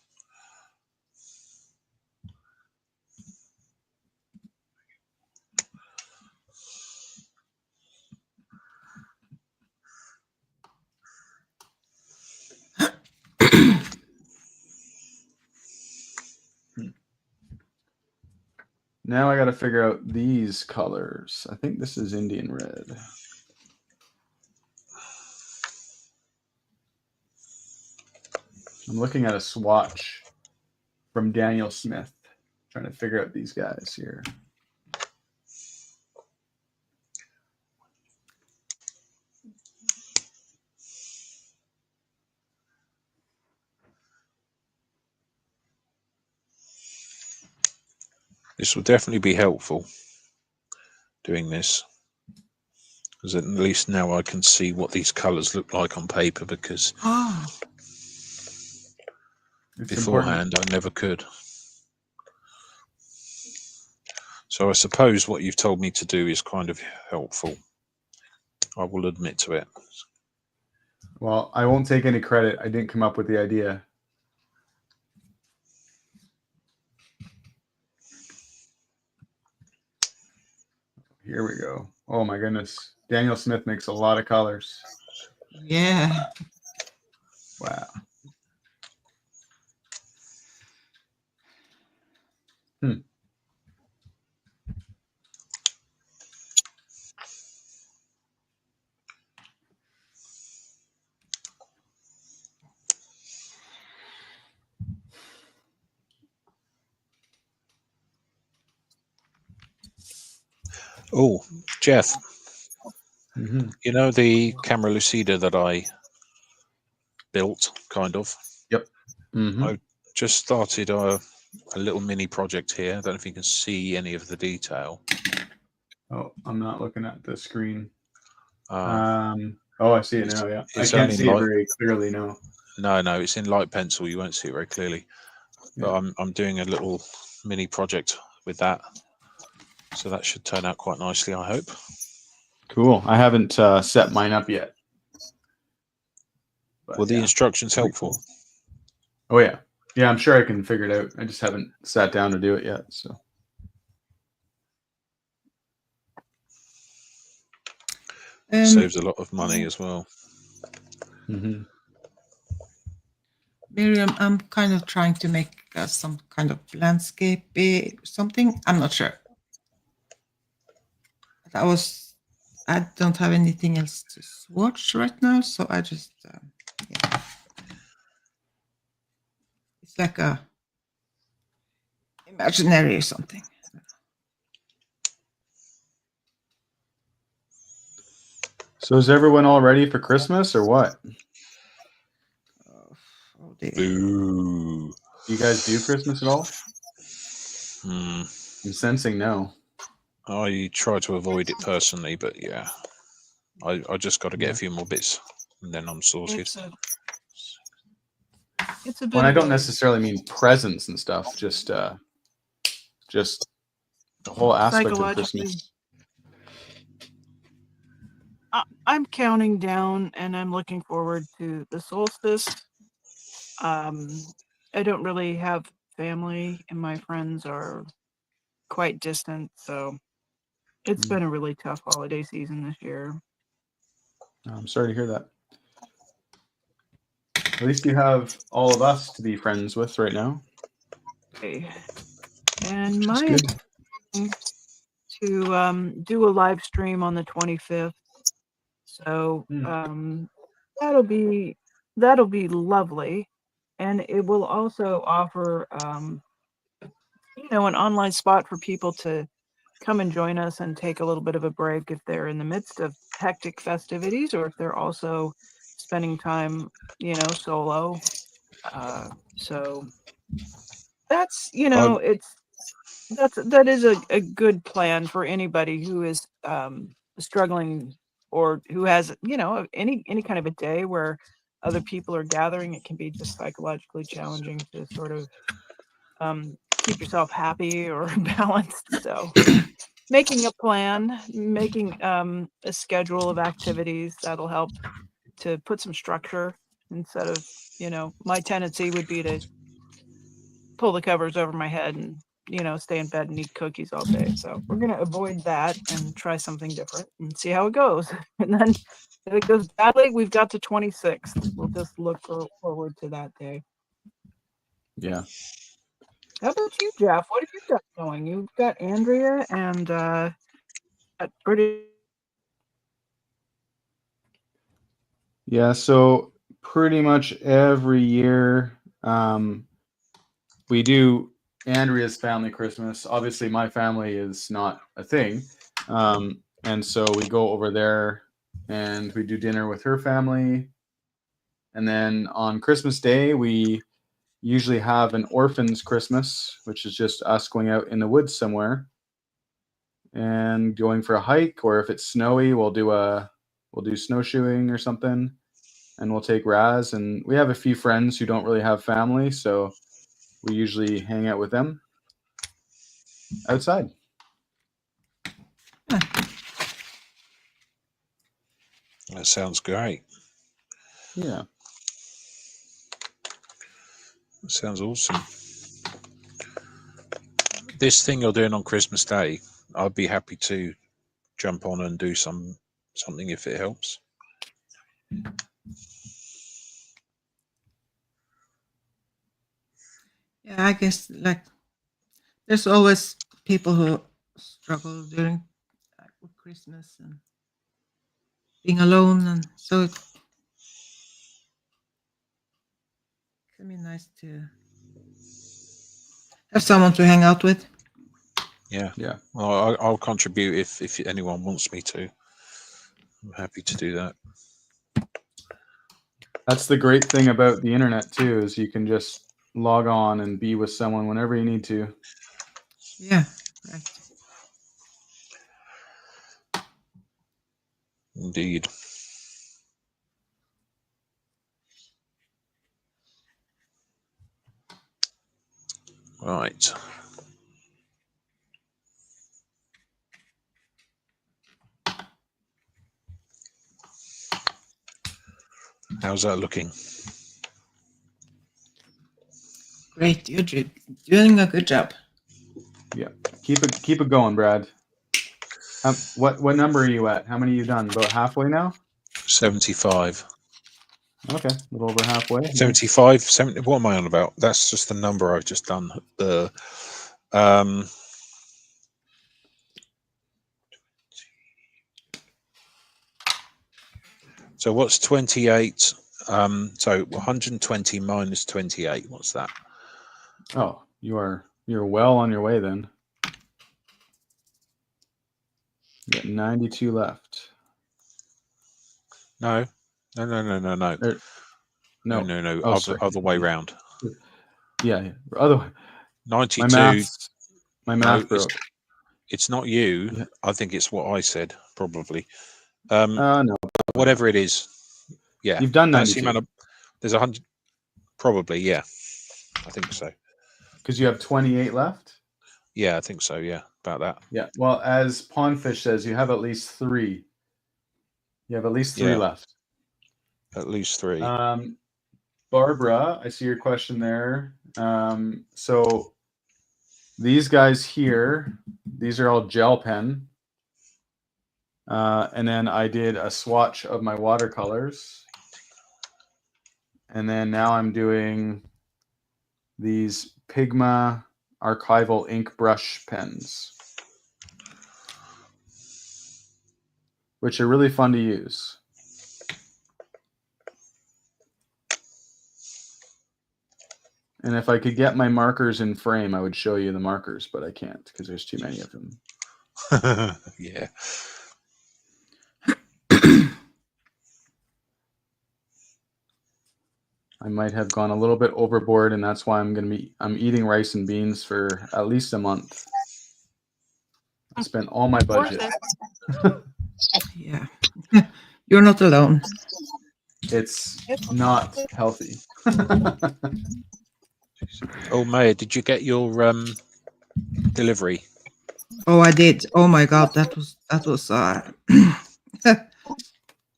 Now I got to figure out these colors. I think this is Indian red. I'm looking at a swatch from Daniel Smith, trying to figure out these guys here. This will definitely be helpful, doing this. Because at least now I can see what these colours look like on paper, because beforehand I never could. So I suppose what you've told me to do is kind of helpful. I will admit to it. Well, I won't take any credit. I didn't come up with the idea. Here we go. Oh my goodness. Daniel Smith makes a lot of colors. Yeah. Wow. Oh, Jeff, You know the camera Lucida that I built, kind of? Yep. I just started a little mini project here. I don't know if you can see any of the detail. Oh, I'm not looking at the screen. Oh, I see it now, yeah. I it's can't only see it very clearly now. No, it's in light pencil. You won't see it very clearly. But Yeah. I'm doing a little mini project with that. So that should turn out quite nicely, I hope. Cool. I haven't set mine up yet. But Well, the instructions helpful. Cool. Oh, yeah. Yeah, I'm sure I can figure it out. I just haven't sat down to do it yet. So. Saves a lot of money as well. Miriam, I'm kind of trying to make some kind of landscape something. I'm not sure. I don't have anything else to swatch right now, so I just, yeah. It's like a imaginary or something. So is everyone all ready for Christmas or what? Oh dear. Ooh. Do you guys do Christmas at all? Hmm. I'm sensing no. I try to avoid it personally, but yeah, I just got to get a few more bits, and then I'm sorted. It's a bit. Well, I don't necessarily mean presents and stuff. Just the whole aspect of Christmas. I'm counting down, and I'm looking forward to the solstice. I don't really have family, and my friends are quite distant, so it's been a really tough holiday season this year. I'm sorry to hear that. At least you have all of us to be friends with right now. Okay. And my intention to do a live stream on the 25th. So that'll be lovely, and it will also offer an online spot for people to come and join us and take a little bit of a break if they're in the midst of hectic festivities, or if they're also spending time solo. So that's that is a good plan for anybody who is struggling, or who has any kind of a day where other people are gathering, it can be just psychologically challenging to sort of keep yourself happy or balanced. So making a plan, making a schedule of activities, that'll help to put some structure instead of, my tendency would be to pull the covers over my head and, stay in bed and eat cookies all day. So we're going to avoid that and try something different and see how it goes. And then if it goes badly, we've got the 26th. We'll just look forward to that day. Yeah. How about you, Jeff? What have you got going? You've got Andrea and got British. Yeah, so pretty much every year we do Andrea's family Christmas. Obviously, my family is not a thing. And so we go over there and we do dinner with her family. And then on Christmas Day, we usually have an orphan's Christmas, which is just us going out in the woods somewhere and going for a hike, or if it's snowy, we'll do snowshoeing or something, and we'll take Raz. And we have a few friends who don't really have family, so we usually hang out with them outside. That sounds great. Yeah. That sounds awesome. This thing you're doing on Christmas Day, I'd be happy to jump on and do something if it helps. Yeah, I guess like there's always people who struggle during with Christmas and being alone, and so it can be nice to have someone to hang out with. Yeah. Yeah. Well, I'll contribute if anyone wants me to. I'm happy to do that. That's the great thing about the internet too, is you can just log on and be with someone whenever you need to. Yeah, right. Indeed. Right. How's that looking? Great, you're doing a good job. Yeah. Keep it going, Brad. What number are you at? How many you done? About halfway now? 75. Okay, a little over halfway. 75, 70. What am I on about? That's just the number I've just done. So what's 28? So 120 minus 28. What's that? Oh, you're well on your way then. You got 92 left. No. No. No. Oh, sorry. Other way round. Yeah. Other. 92. My math broke. It's not you. Yeah. I think it's what I said, probably. No. Whatever it is. Yeah. You've done That's 92. the amount of, there's 100. Probably, yeah. I think so. Because you have 28 left? Yeah, I think so. Yeah, about that. Yeah. Well, as Pondfish says, you have at least 3. You have at least 3 left. At least 3. Barbara, I see your question there. So these guys here, these are all gel pen. And then I did a swatch of my watercolors. And then now I'm doing these Pigma archival ink brush pens, which are really fun to use. And if I could get my markers in frame, I would show you the markers, but I can't because there's too many of them. Yeah. I might have gone a little bit overboard, and that's why I'm eating rice and beans for at least a month. I spent all my budget. Yeah. You're not alone. It's not healthy. Oh, Maya, did you get your delivery? Oh, I did. Oh my God, that was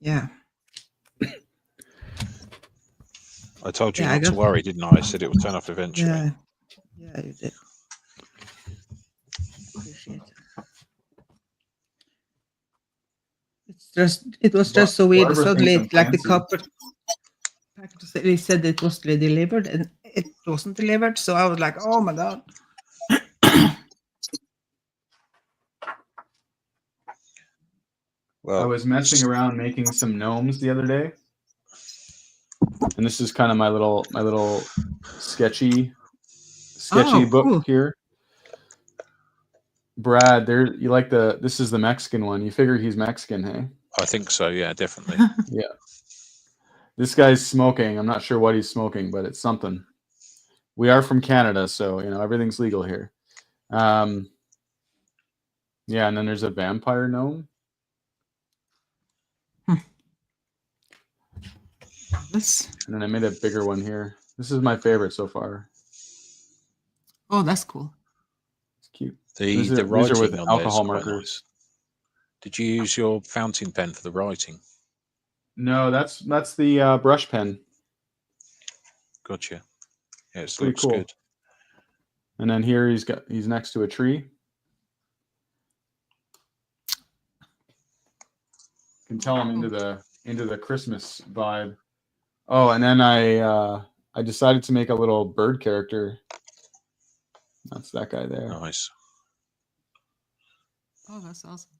yeah. I told you Yeah, I not to got worry, didn't I? I said it would turn up eventually. yeah. Yeah, you did. Appreciate it. It was just so weird. Barbara thinks Suddenly, I'm like the fancy. package, they said it was delivered, and it wasn't delivered. So I was like, "Oh my God!" I Well, was messing around making some gnomes the other day, and this is kind of my little sketchy Oh, book cool. here. Brad, you like this is the Mexican one. You figure he's Mexican, hey? I think so. Yeah, definitely. Yeah. This guy's smoking. I'm not sure what he's smoking, but it's something. We are from Canada, so everything's legal here. Yeah, and then there's a vampire gnome. And then I made a bigger one here. This is my favorite so far. Oh, that's cool. It's cute. The These are writing with on there is alcohol quite markers. nice. Did you use your fountain pen for the writing? No, that's the brush pen. Gotcha. Yeah, it Pretty looks cool. good. And then here he's next to a tree. You can tell I'm into the Christmas vibe. Oh, and then I decided to make a little bird character. That's that guy there. Nice. Oh, that's awesome.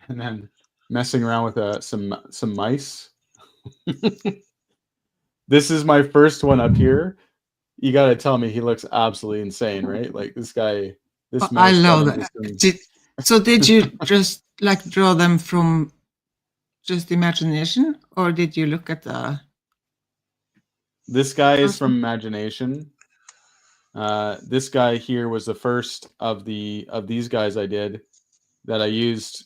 And then messing around with some mice. This is my first one up here. You got to tell me he looks absolutely insane, right? Like this guy, this Oh, I mouse got love into that. So did you just like draw them from just imagination, or did you look at the? This guy is Awesome. from imagination. This guy here was the first of these guys I did that I used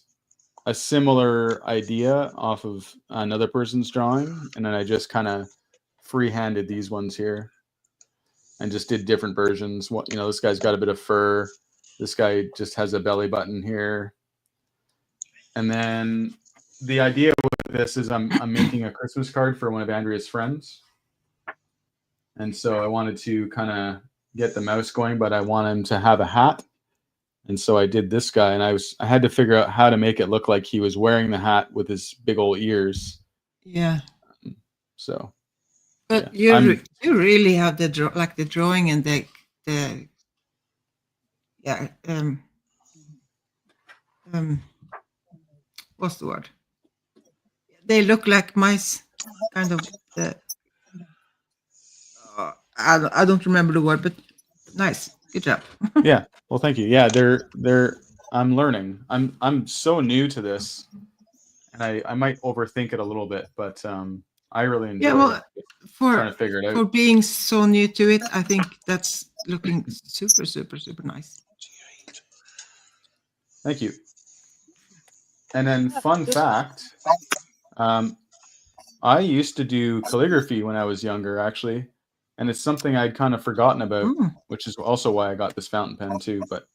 a similar idea off of another person's drawing, and then I just kind of free-handed these ones here and just did different versions. What this guy's got a bit of fur. This guy just has a belly button here. And then the idea with this is I'm making a Christmas card for one of Andrea's friends. And so I wanted to kind of get the mouse going, but I want him to have a hat. And so I did this guy, and I had to figure out how to make it look like he was wearing the hat with his big old ears. Yeah. So, but yeah. you really have the drawing and the yeah what's the word? They look like mice, kind of. I don't remember the word, but nice, good job. Yeah, well, thank you. Yeah, they're. I'm learning. I'm so new to this, and I might overthink it a little bit, but I really enjoy trying to figure it out. For being so new to it, I think that's looking super, super, super nice. Thank you. And then, fun fact, I used to do calligraphy when I was younger, actually, and it's something I'd kind of forgotten about, which is also why I got this fountain pen too. But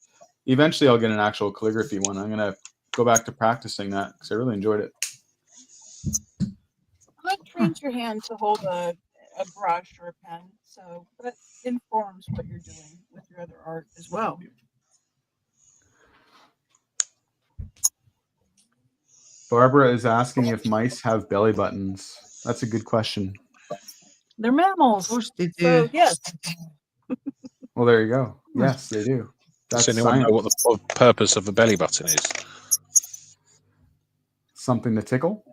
eventually, I'll get an actual calligraphy one. I'm gonna go back to practicing that because I really enjoyed it. That trains your hand to hold a brush or a pen, so that informs what you're doing with your other art as well. Barbara is asking if mice have belly buttons. That's a good question. They're mammals. Of course they do. So, yes. Well, there you go. Yes, they do. That's Does anyone know what the purpose of a belly button is? Something to tickle?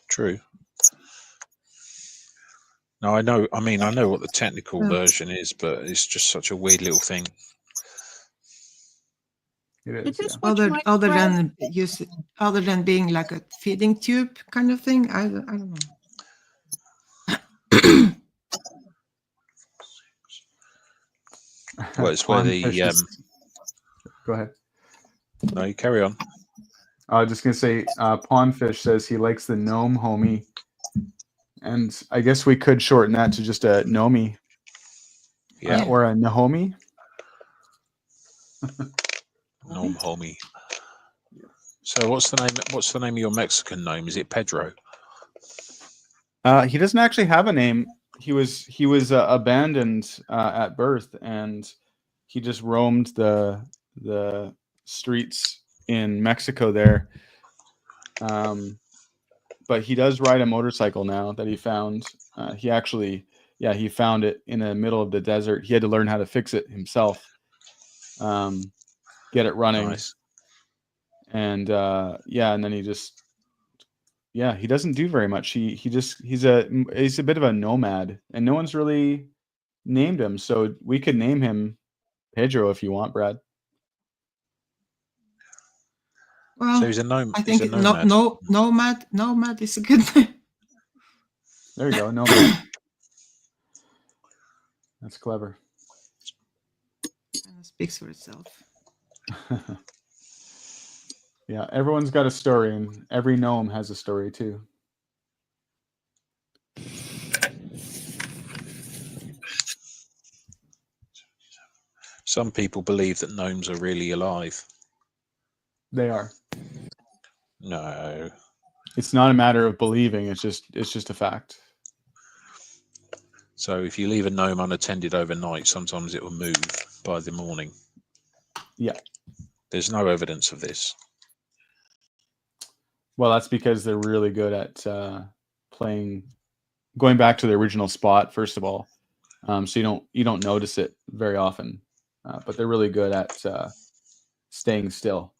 True. No, I know. I mean, I know what the technical version is, but it's just such a weird little thing. It is. Other than being like a feeding tube kind of thing. I don't know. Well, it's where the Go ahead. No, you carry on. I was just gonna say, Pondfish says he likes the gnome homie, and I guess we could shorten that to just a Nomi, Yeah, or a Nahomi. gnome homie. So what's the name? What's the name of your Mexican gnome? Is it Pedro? He doesn't actually have a name. He was abandoned at birth, and he just roamed the streets in Mexico there. But he does ride a motorcycle now that he found. He actually, he found it in the middle of the desert. He had to learn how to fix it himself, get it running, Nice. and and then he just, he doesn't do very much. He's a bit of a nomad, and no one's really named him. So we could name him Pedro if you want, Brad. Well, So he's a gnome. I He's think a nomad. nomad is a good name. There you go, nomad. That's clever. Kind of speaks for itself. Yeah, everyone's got a story, and every gnome has a story too. Some people believe that gnomes are really alive. They are. No. It's not a matter of believing. It's just a fact. So if you leave a gnome unattended overnight, sometimes it will move by the morning. Yeah. There's no evidence of this. Well, that's because they're really good at playing, going back to the original spot first of all. So you don't notice it very often, but they're really good at staying still.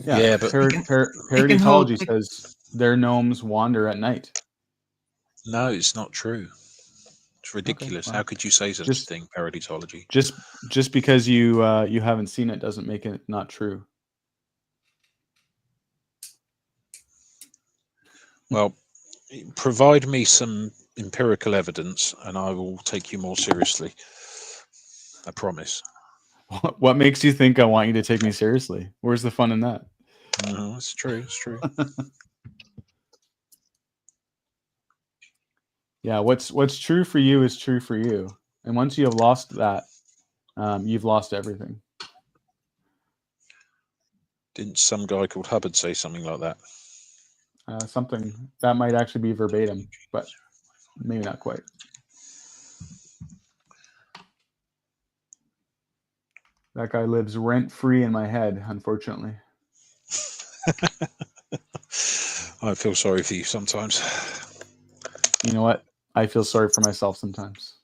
Yeah, but Paraditology says their gnomes wander at night. No, it's not true. It's ridiculous. Okay, well, how could you say such a thing, paraditology? Just because you haven't seen it doesn't make it not true. Well, provide me some empirical evidence and I will take you more seriously. I promise. What makes you think I want you to take me seriously? Where's the fun in that? No, it's true. It's true. Yeah, what's true for you is true for you. And once you have lost that, you've lost everything. Didn't some guy called Hubbard say something like that? Something that might actually be verbatim, but maybe not quite. That guy lives rent-free in my head, unfortunately. I feel sorry for you sometimes. You know what? I feel sorry for myself sometimes.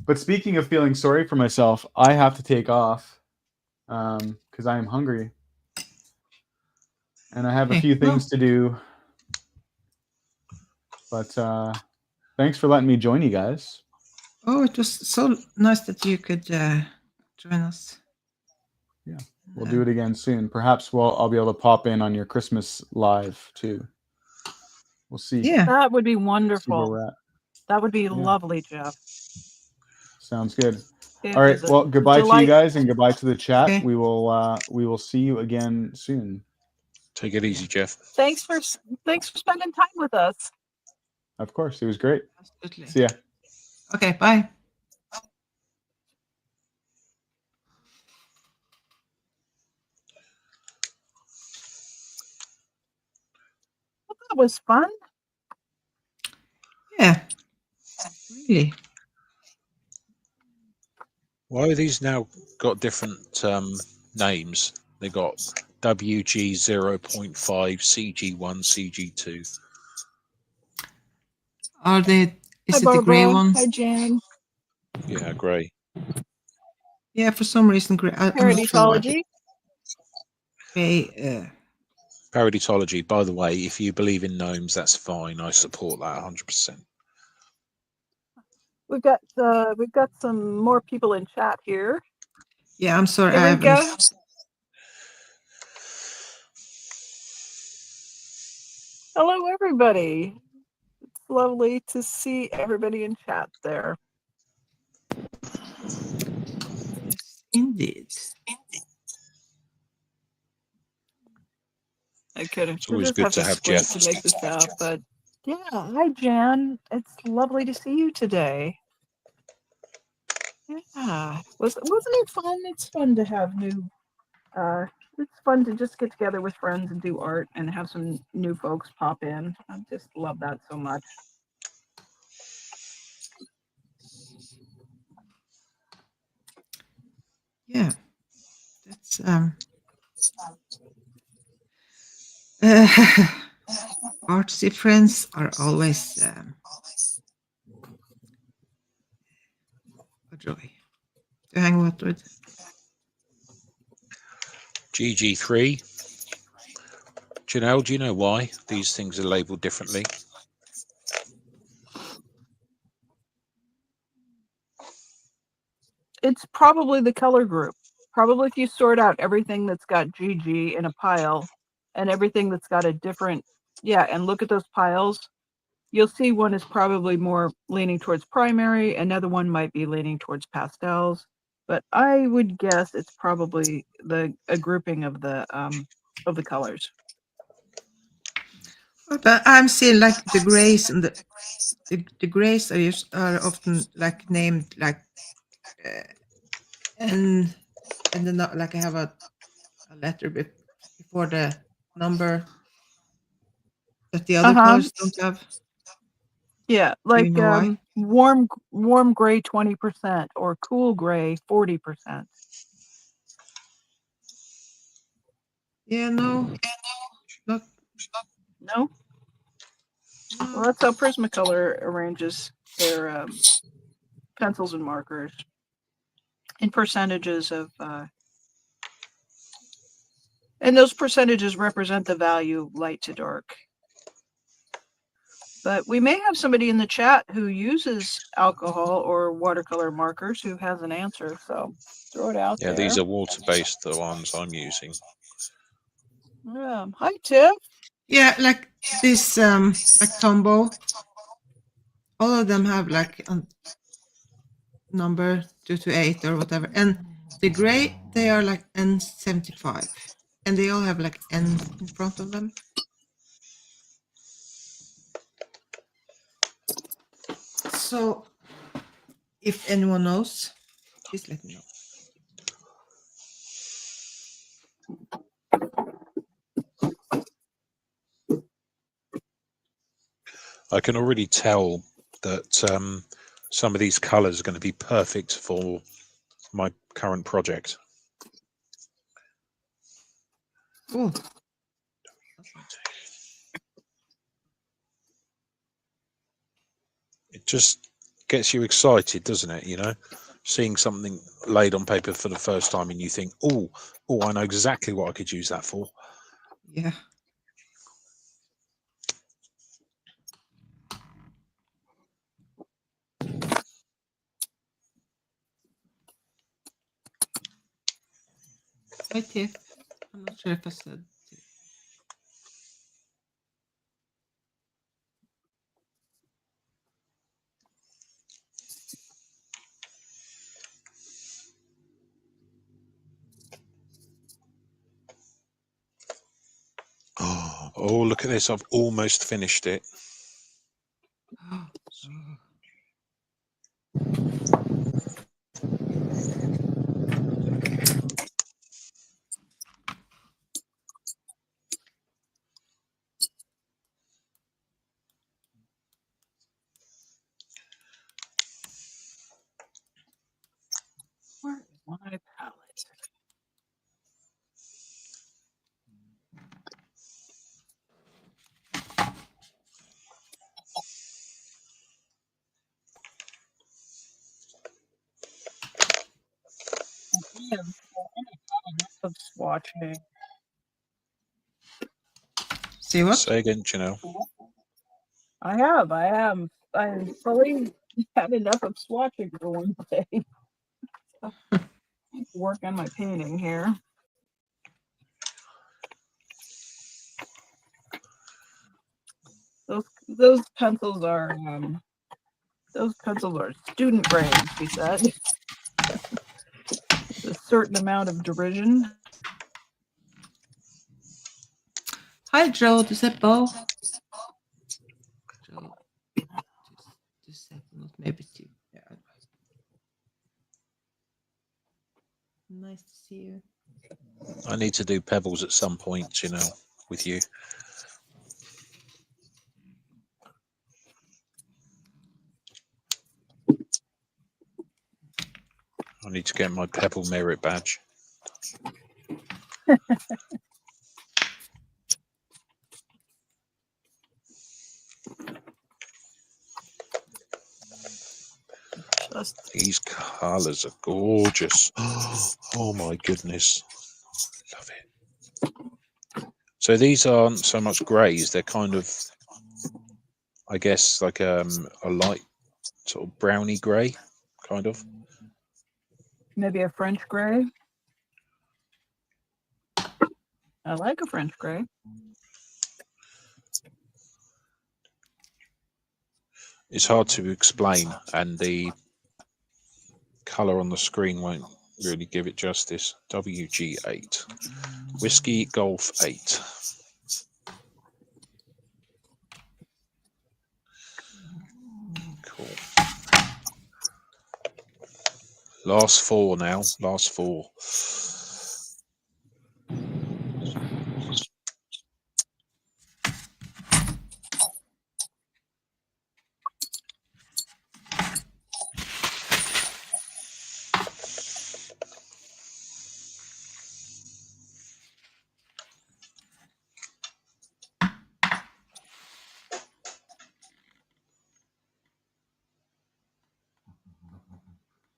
But speaking of feeling sorry for myself, I have to take off because I am hungry. And I have a few things to do. But thanks for letting me join you guys. Oh, it was so nice that you could join us. Yeah, we'll do it again soon. Perhaps I'll be able to pop in on your Christmas live too. We'll see. Yeah, that would be See where wonderful. we're at. That would be lovely, Jeff. Sounds good. It All right. was a Well, goodbye to you delight. guys, and goodbye to the chat. Okay. We will see you again soon. Take it easy, Jeff. Thanks for spending time with us. Of course, it was great. absolutely. See ya. Okay, bye. Well, that was fun. Yeah, really. Why are these now got different names? They got WG 0.5, CG1, CG2. Are they? Is Hi, it the Barbara. gray ones? Hi, Jan. Yeah, grey. Yeah, for some reason, gray. I'm not sure why. Paraditology. Gray. Paraditology, by the way, if you believe in gnomes, that's fine. I support that 100%. We've got some more people in chat here. Yeah, I'm sorry. Erika. Hello, everybody. It's lovely to see everybody in chat there. Yes, indeed. I kidding. It's We'll always just good have to to have squint Jeff. to make this out. But yeah, hi Jan. It's lovely to see you today. Yeah, wasn't it fun? It's fun to have new. It's fun to just get together with friends and do art and have some new folks pop in. I just love that so much. Yeah, that's artsy friends are always a joy to hang out with. GG3. Janelle, do you know why these things are labeled differently? It's probably the color group. Probably if you sort out everything that's got GG in a pile and everything that's got a different, yeah, and look at those piles, you'll see one is probably more leaning towards primary, another one might be leaning towards pastels, but I would guess it's probably a grouping of the colors. But I'm seeing like the grays and the grays are often like named like and then like I have a letter before the number that the other colors don't have. Yeah, Do you like know why? warm gray 20% or cool gray 40%. Yeah, no, not No? no. Well, that's how Prismacolor arranges their pencils and markers in percentages of, and those percentages represent the value light to dark. But we may have somebody in the chat who uses alcohol or watercolor markers who has an answer. So throw it out there. These are water-based, the ones I'm using. Hi, Tiff. Yeah, like this like Tombow. All of them have like a number 2 to 8 or whatever, and the gray they are like N75, and they all have like N in front of them. So, if anyone knows, please let me know. I can already tell that some of these colors are going to be perfect for my current project. Cool. It just gets you excited, doesn't it? You know, seeing something laid on paper for the first time and you think, oh, I know exactly what I could use that for. Yeah. Hi, Tiff. I'm not sure if I said Tiff. Oh, look at this. I've almost finished it. Oh. Where is my palette? I have of swatching. See what? Say again, Janelle. I have fully had enough of swatching for one day. Work on my painting here. Those pencils are student grade, she said. A certain amount of derision. Hi, Joe. Is that Bo? Joe, just second, maybe two. Yeah. Nice to see you. I need to do pebbles at some point, you know, with you. I need to get my pebble merit badge. These colours are gorgeous. Oh my goodness. Love it. So these aren't so much greys, they're kind of, I guess, like a light sort of browny grey, kind of. Maybe a French gray. I like a French gray. It's hard to explain, and the colour on the screen won't really give it justice. WG8. Whiskey Golf 8. Cool. Last four now. Last four.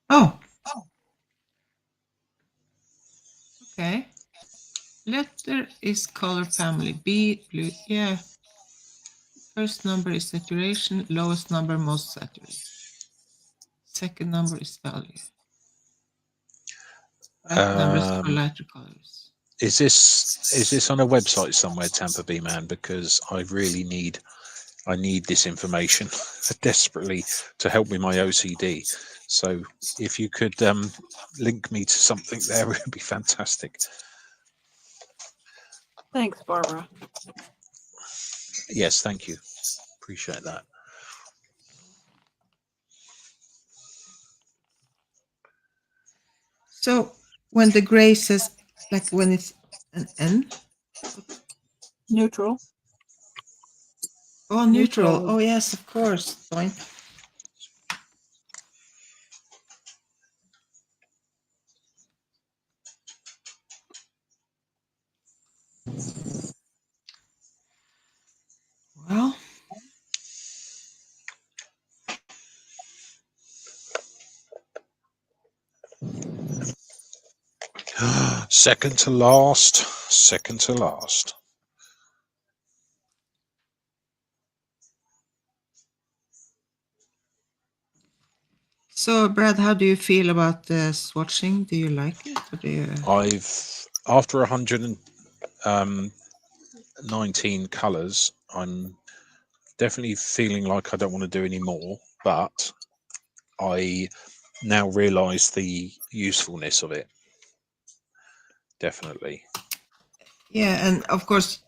Oh. Okay. Letter is color family. B, blue. Yeah. First number is saturation. Lowest number, most saturated. Second number is value. Right numbers for lighter colors. Is this on a website somewhere, Tampa B Man? Because I really need this information desperately to help with my OCD. So if you could link me to something there, it would be fantastic. Thanks, Barbara. Yes, thank you. Appreciate that. So when the gray says, like when it's an N? Neutral. Oh, neutral. Oh, yes, of course. Fine. Well, Second to last. Second to last. so Brad, how do you feel about the swatching? Do you like it? Or do you... After 119 colours, I'm definitely feeling like I don't want to do any more, but I now realise the usefulness of it. Definitely. Yeah, and of course,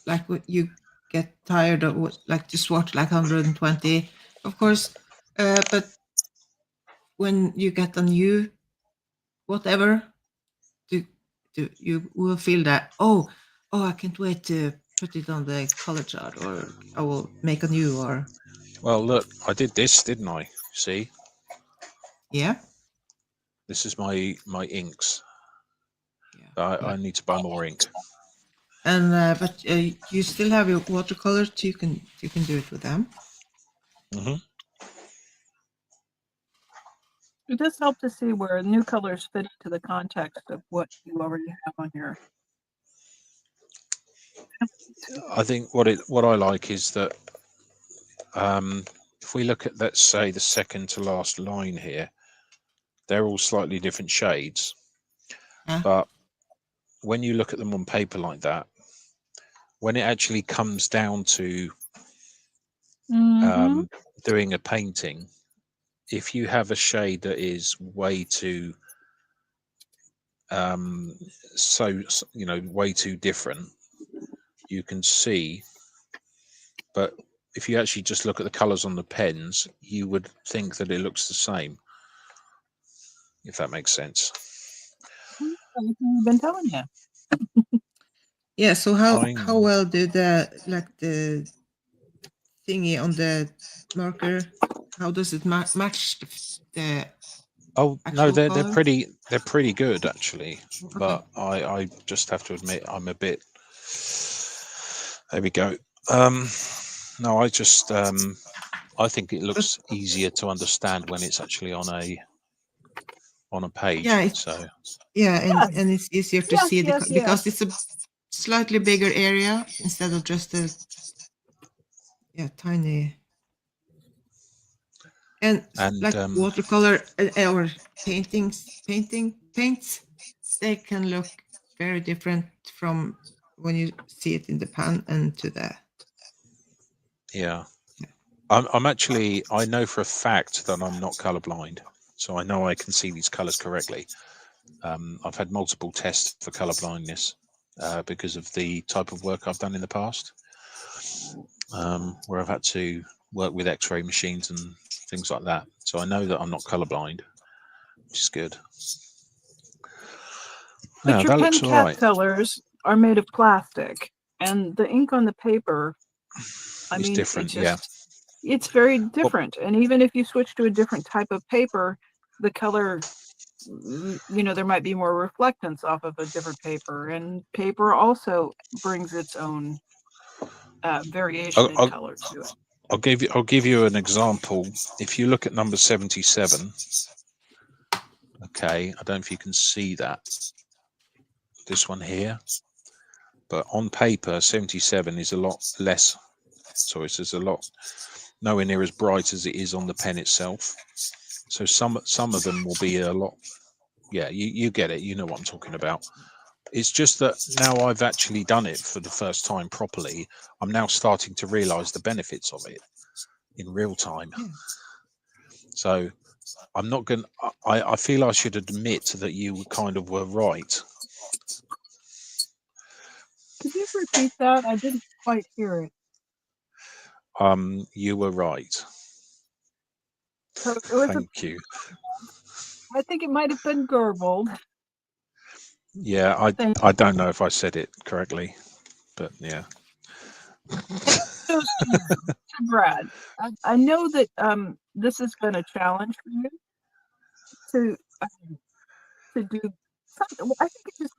like you get tired of like to swatch like 120, of course, but when you get a new whatever, you will feel that I can't wait to put it on the color chart, or I will make a new, or Well, look, I did this, didn't I? See, yeah. this is my inks. Yeah. I need to buy more ink. And but you still have your watercolors, so you can do it with them. Mm-hmm. It does help to see where new colors fit into the context of what you already have on your. I think what I like is that if we look at, let's say, the second to last line here, they're all slightly different shades. Yeah. But when you look at them on paper like that, when it actually comes down to doing a painting, if you have a shade that is way too way too different, you can see, but if you actually just look at the colors on the pens, you would think that it looks the same, if that makes sense. I've been telling you. Yeah. So how I'm- well do the thingy on the marker? How does it match the Oh no, actual they're color? pretty good actually, Okay. but I just have to admit I'm a bit. There we go. No, I just I think it looks easier to understand when it's actually on a page. Yeah. So Yeah, Yeah. and it's easier to Yes, see yes, because yes. it's a slightly bigger area instead of just a tiny. And like watercolor or paints, they can look very different from when you see it in the pan and to the. yeah, I'm actually, I know for a fact that I'm not colorblind, so I know I can see these colors correctly. I've had multiple tests for color blindness because of the type of work I've done in the past, where I've had to work with X-ray machines and things like that. So I know that I'm not colorblind, which is good. But Yeah, your that pen looks all cap right. fillers are made of plastic, and the ink on the paper, I It's mean, different, yeah. it's very different. And even if you switch to a different type of paper, the color, there might be more reflectance off of a different paper, and paper also brings its own variation in color to it. I'll give you an example. If you look at number 77, okay, I don't know if you can see that. This one here, but on paper, 77 is a lot less. So it's a lot nowhere near as bright as it is on the pen itself. So some of them will be a lot. Yeah, you get it. You know what I'm talking about. It's just that now I've actually done it for the first time properly. I'm now starting to realize the benefits of it in real time. Yeah. So I'm not going to, I feel I should admit that you kind of were right. Could you repeat that? I didn't quite hear it. You were right. So it was Thank you. I think it might have been garbled. Yeah, I don't know if I said it correctly, but yeah. Brad, I know that this has been a challenge for you to do something. I think it just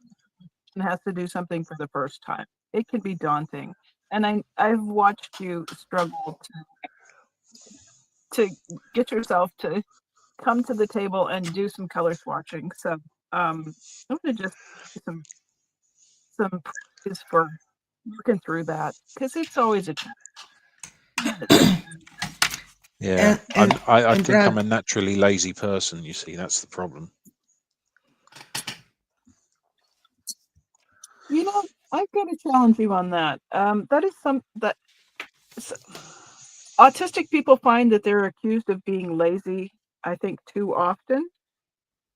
has to do something for the first time. It can be daunting, and I've watched you struggle to get yourself to come to the table and do some color swatching. So I'm gonna just give you some praise for working through that, because it's always a challenge. Yeah, And I and think Brad, I'm a naturally lazy person. You see, that's the problem. I've got to challenge you on that. That is that autistic people find that they're accused of being lazy, I think, too often.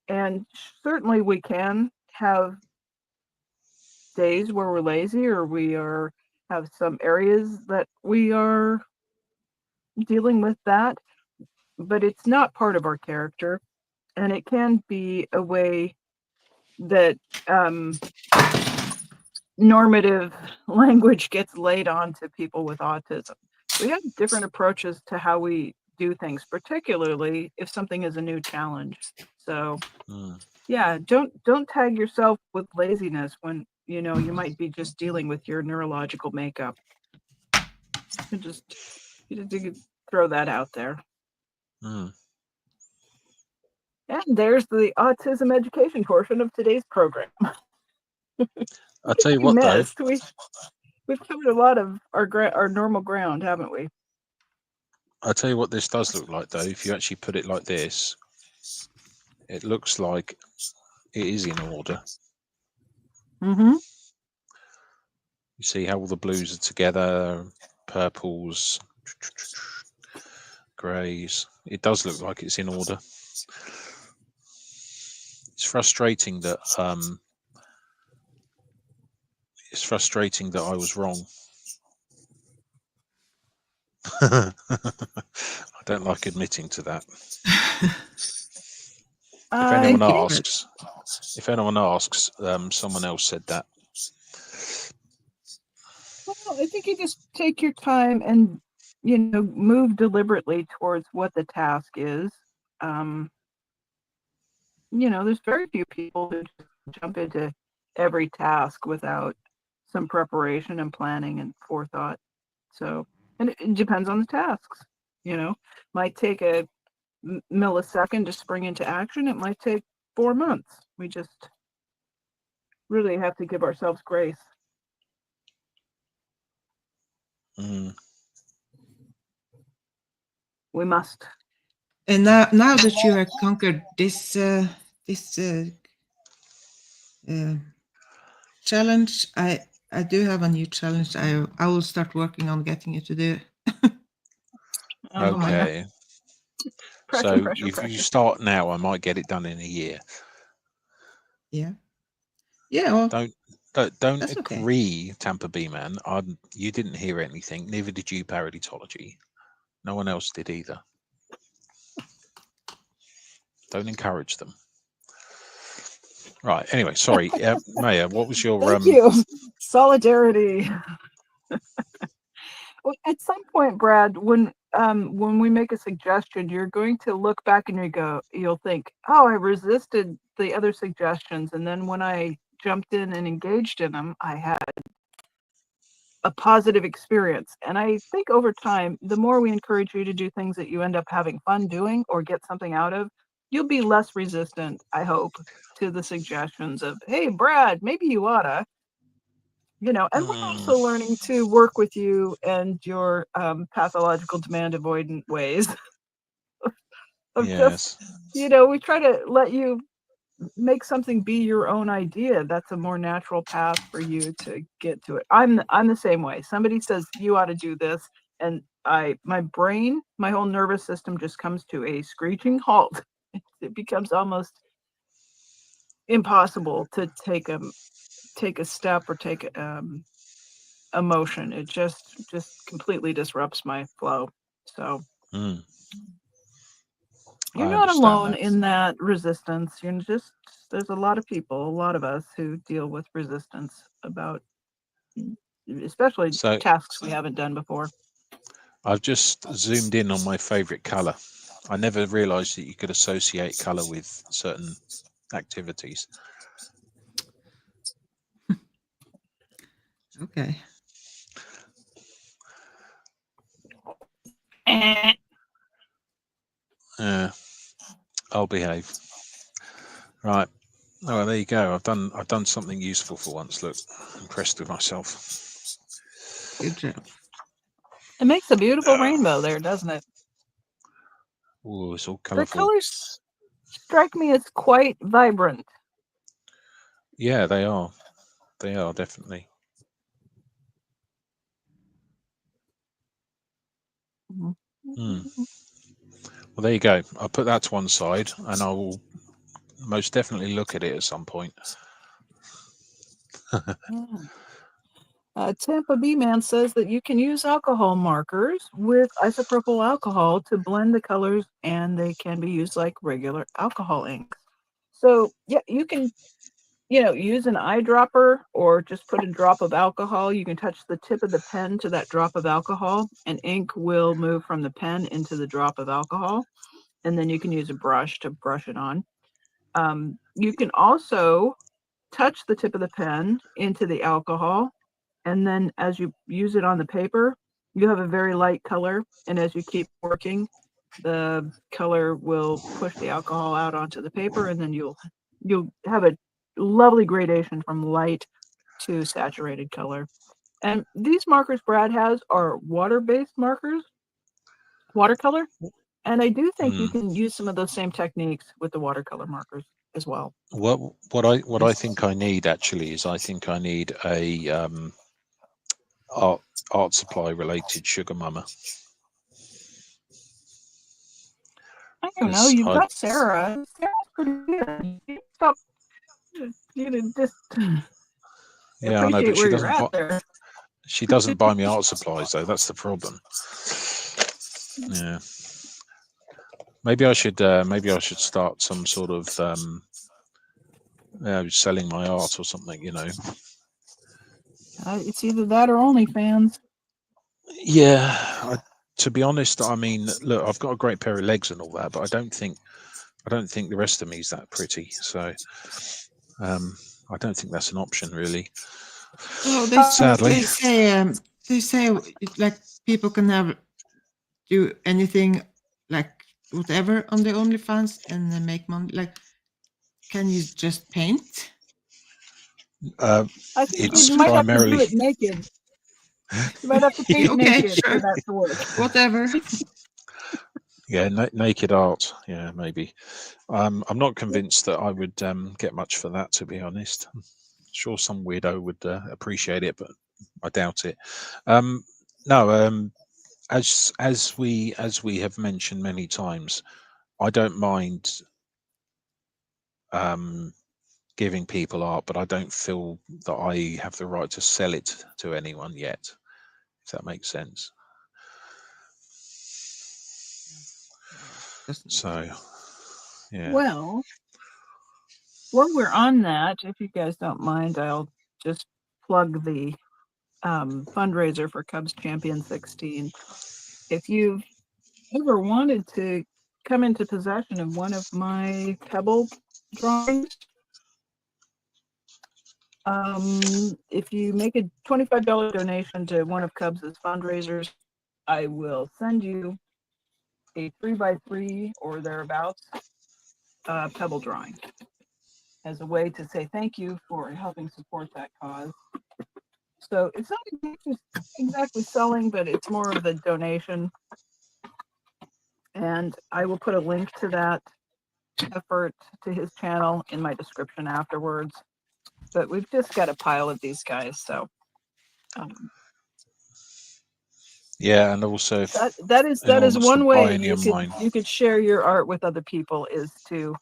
And certainly we can have days where we're lazy, or have some areas that we are dealing with that, but it's not part of our character. And it can be a way that normative language gets laid on to people with autism. We have different approaches to how we do things, particularly if something is a new challenge. So yeah, don't tag yourself with laziness when you might be just dealing with your neurological makeup. You just throw that out there. And there's the autism education portion of today's program. I'll tell you what, though. We've covered a lot of our normal ground, haven't we? I'll tell you what this does look like, though. If you actually put it like this, it looks like it is in order. Mm-hmm. You see how all the blues are together, purples, greys. It does look like it's in order. It's frustrating that It's frustrating that I was wrong. I don't like admitting to that. If anyone Thank you, Fred. asks, someone else said that. Well, I think you just take your time and, move deliberately towards what the task is. There's very few people who just jump into every task without some preparation and planning and forethought. So, and it depends on the tasks. Might take a millisecond to spring into action. It might take 4 months. We just really have to give ourselves grace. Mm. We must. And now that you have conquered this challenge, I do have a new challenge. I will start working on getting you to do. Okay. Pressure. If you start now, I might get it done in a year. Yeah. Well, Don't that's okay. agree, Tampa B man. You didn't hear anything. Neither did you, Paraditology. No one else did either. Don't encourage them. Right. Anyway, sorry, Maya. What was your? Thank you. Solidarity. Well, at some point, Brad, when we make a suggestion, you're going to look back and you'll think, oh, I resisted the other suggestions, and then when I jumped in and engaged in them, I had a positive experience. And I think over time, the more we encourage you to do things that you end up having fun doing or get something out of, you'll be less resistant, I hope, to the suggestions of, hey, Brad, maybe you oughta. And we're also learning to work with you and your pathological demand avoidant ways of Yes. just, we try to let you make something be your own idea. That's a more natural path for you to get to it. I'm the same way. Somebody says you ought to do this, and my brain, my whole nervous system just comes to a screeching halt. It becomes almost impossible to take a step or take a motion. It just completely disrupts my flow. So you're not alone in that resistance. There's a lot of people, a lot of us who deal with resistance about, especially tasks we haven't done before. I've just zoomed in on my favorite color. I never realized that you could associate color with certain activities. Okay. I'll behave. Right. Oh, well, there you go. I've done something useful for once. Look, I'm impressed with myself. Good job. It makes a beautiful rainbow there, doesn't it? Oh, it's all colorful. The colors strike me as quite vibrant. Yeah, they are. They are definitely. Well, there you go. I'll put that to one side, and I will most definitely look at it at some point. Tampa B Man says that you can use alcohol markers with isopropyl alcohol to blend the colors, and they can be used like regular alcohol inks. So yeah, you can, use an eyedropper or just put a drop of alcohol. You can touch the tip of the pen to that drop of alcohol, and ink will move from the pen into the drop of alcohol. And then you can use a brush to brush it on. You can also touch the tip of the pen into the alcohol, and then as you use it on the paper, you have a very light color, and as you keep working, the color will push the alcohol out onto the paper, and then you'll have a lovely gradation from light to saturated color. And these markers Brad has are water-based markers, watercolor, and I do think you can use some of those same techniques with the watercolor markers as well. What I think I need actually is I think I need a art supply related sugar mama. I don't know. You've got Sarah. Sarah's pretty good. Stop. Just. Yeah, I know, appreciate but where you're at there. she doesn't buy me art supplies though. That's the problem. Yeah. Maybe I should start some sort of selling my art or something, you know. It's either that or OnlyFans. Yeah, to be honest, I mean, look, I've got a great pair of legs and all that, but I don't think the rest of me is that pretty. So I don't think that's an option, really. So they Sadly. they say like people can never do anything, like whatever on the OnlyFans and then make money. Like, can you just paint? I think It's you might have to do primarily it naked. You might have to paint Okay, naked for sure. that to work. Whatever. yeah, naked art. Yeah, maybe. I'm not convinced that I would get much for that, to be honest. I'm sure some weirdo would appreciate it, but I doubt it. No, as we have mentioned many times, I don't mind giving people art, but I don't feel that I have the right to sell it to anyone yet, if that makes sense. So, yeah. Well, while we're on that, if you guys don't mind, I'll just plug the fundraiser for Cubs Champion 16. If you've ever wanted to come into possession of one of my pebble drawings, if you make a $25 donation to one of Cubs's fundraisers, I will send you a 3x3 or thereabouts pebble drawing as a way to say thank you for helping support that cause. So it's not exactly selling, but it's more of a donation. And I will put a link to that effort to his channel in my description afterwards. But we've just got a pile of these guys, so yeah, and also if that is anyone wants one to way buy any of mine, you could share your art with other people, is to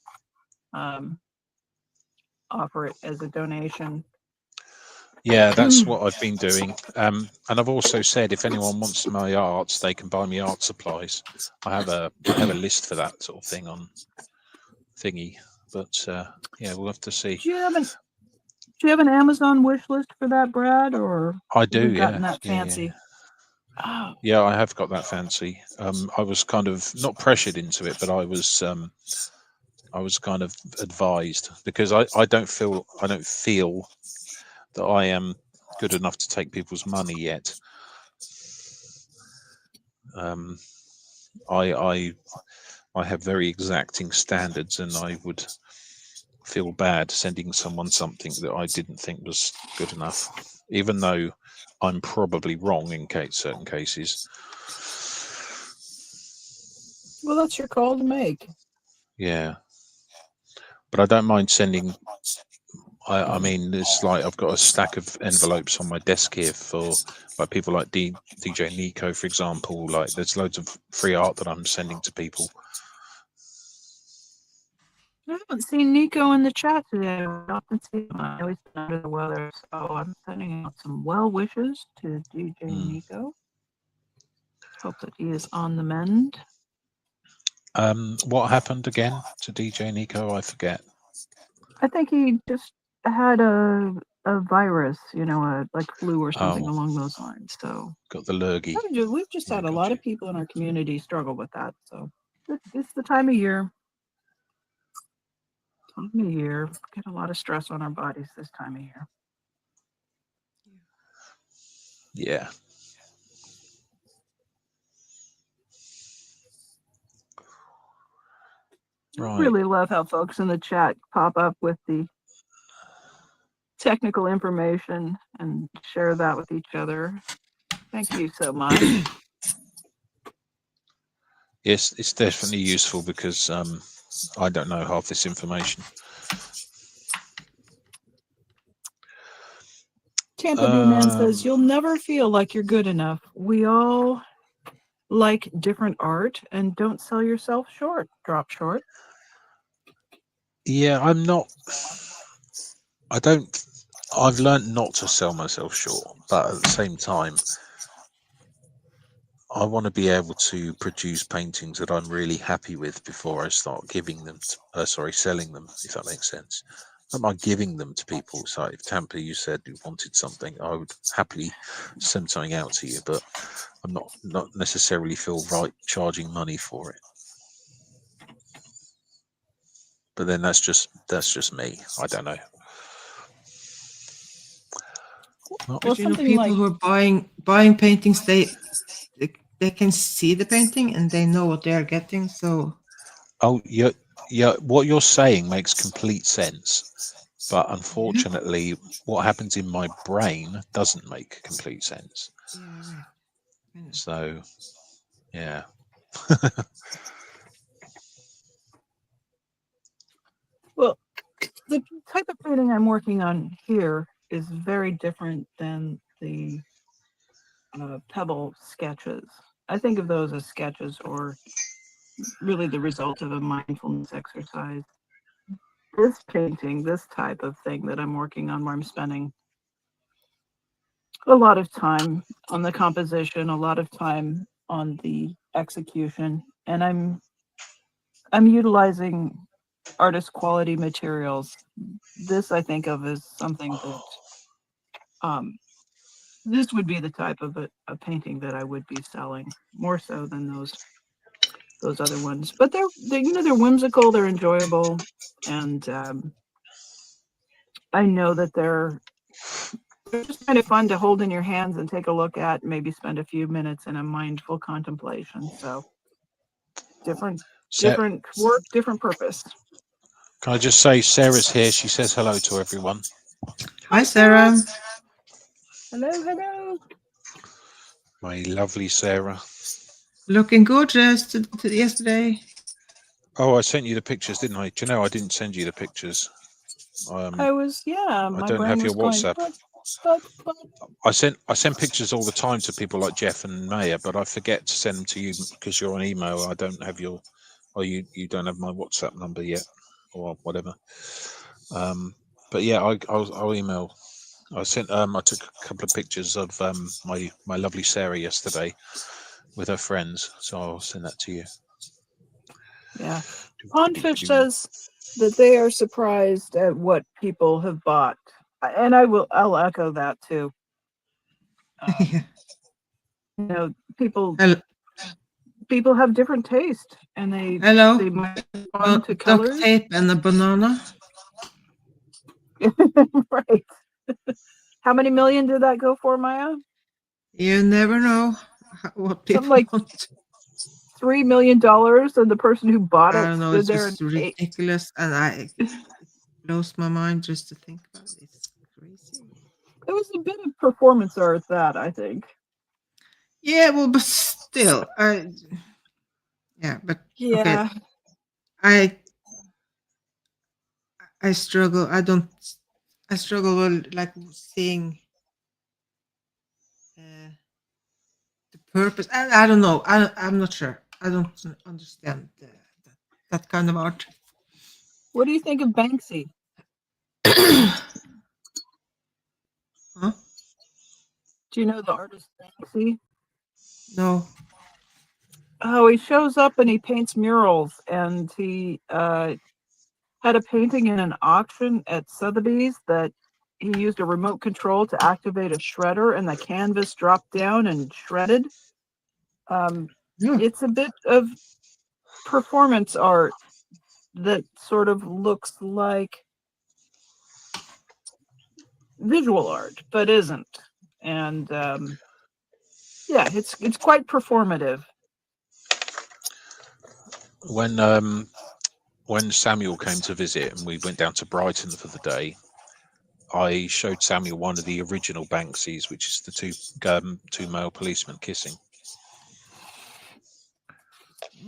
offer it as a donation. yeah, that's what I've been doing. And I've also said if anyone wants my art, they can buy me art supplies. I have a list for that sort of thing on Thingy, but yeah, we'll have to see. Do you have an Amazon wish list for that, Brad, or I do, have you yeah. gotten that fancy? Yeah. Oh. Yeah, I have got that fancy. I was kind of not pressured into it, but I was kind of advised, because I don't feel that I am good enough to take people's money yet. I have very exacting standards, and I would feel bad sending someone something that I didn't think was good enough, even though I'm probably wrong in certain cases. Well, that's your call to make. Yeah, but I don't mind sending. I mean, it's like I've got a stack of envelopes on my desk here for like people like DJ Nico, for example. Like, there's loads of free art that I'm sending to people. I haven't seen Nico in the chat today. I often see him. I know he's been under the weather, so I'm sending out some well wishes to DJ Nico. Hope that he is on the mend. What happened again to DJ Nico? I forget. I think he just had a virus, like flu or something along those lines. So got the lurgy. We've just had a lot of people in our community struggle with that. So it's the time of year. Get a lot of stress on our bodies this time of year. Yeah. Right. I really love how folks in the chat pop up with the technical information and share that with each other. Thank you so much. Yes, it's definitely useful, because I don't know half this information. Tampa Bay Man says, you'll never feel like you're good enough. We all like different art, and don't sell yourself short. Drop short. Yeah, I'm not. I I've learned not to sell myself short, but at the same time, I want to be able to produce paintings that I'm really happy with before I start giving them, selling them, if that makes sense. I don't mind giving them to people. So if Tampa, you said you wanted something, I would happily send something out to you, but I'm not necessarily feel right charging money for it. But then that's just me. I don't know. Well, But you know, something people like, who are buying paintings, they can see the painting and they know what they are getting. So oh, yeah. What you're saying makes complete sense, but yeah, unfortunately, what happens in my brain doesn't make complete sense. yeah, right. I know. So, yeah. well, the type of painting I'm working on here is very different than the pebble sketches. I think of those as sketches or really the result of a mindfulness exercise. This painting, this type of thing that I'm working on, where I'm spending a lot of time on the composition, a lot of time on the execution, and I'm utilizing artist quality materials. This I think of as something that this would be the type of a painting that I would be selling more so than those other ones. But they're you know, they're whimsical, they're enjoyable, and I know that they're just kind of fun to hold in your hands and take a look at, maybe spend a few minutes in a mindful contemplation. So different work, different purpose. Can I just say, Sarah's here. She says hello to everyone. Hi, Sarah. Hello. My lovely Sarah. Looking gorgeous yesterday. Oh, I sent you the pictures, didn't I? Do you know I didn't send you the pictures? I was, yeah, I my don't brain have your was going, WhatsApp. but. I send pictures all the time to people like Jeff and Maya, but I forget to send them to you because you're on email. I don't have your, or you don't have my WhatsApp number yet, or whatever. But yeah, I'll email. I sent. I took a couple of pictures of my lovely Sarah yesterday with her friends, so I'll send that to you. Yeah, Pondfish says that they are surprised at what people have bought, and I'll echo that too. Yeah. You know, people Hello. have different taste, and they Hello. might respond to Duct colors. tape and a banana. Right. How many million did that go for, Maya? You never know what people Something like want. $3 million, and the person who bought I it don't know. stood It's there and just ridiculous, and it blows my mind just to think about it. It's crazy. it was a bit of performance art, that I think. Yeah, well, but still, but okay. Yeah. I struggle. I struggle with like seeing the purpose. I don't know. I'm not sure. I don't understand that kind of art. What do you think of Banksy? Huh? Do you know the artist Banksy? No. Oh, he shows up and he paints murals, and he had a painting in an auction at Sotheby's that he used a remote control to activate a shredder, and the canvas dropped down and shredded. Yeah. It's a bit of performance art that sort of looks like visual art, but isn't. And yeah, it's quite performative. When Samuel came to visit and we went down to Brighton for the day, I showed Samuel one of the original Banksies, which is the two male policemen kissing,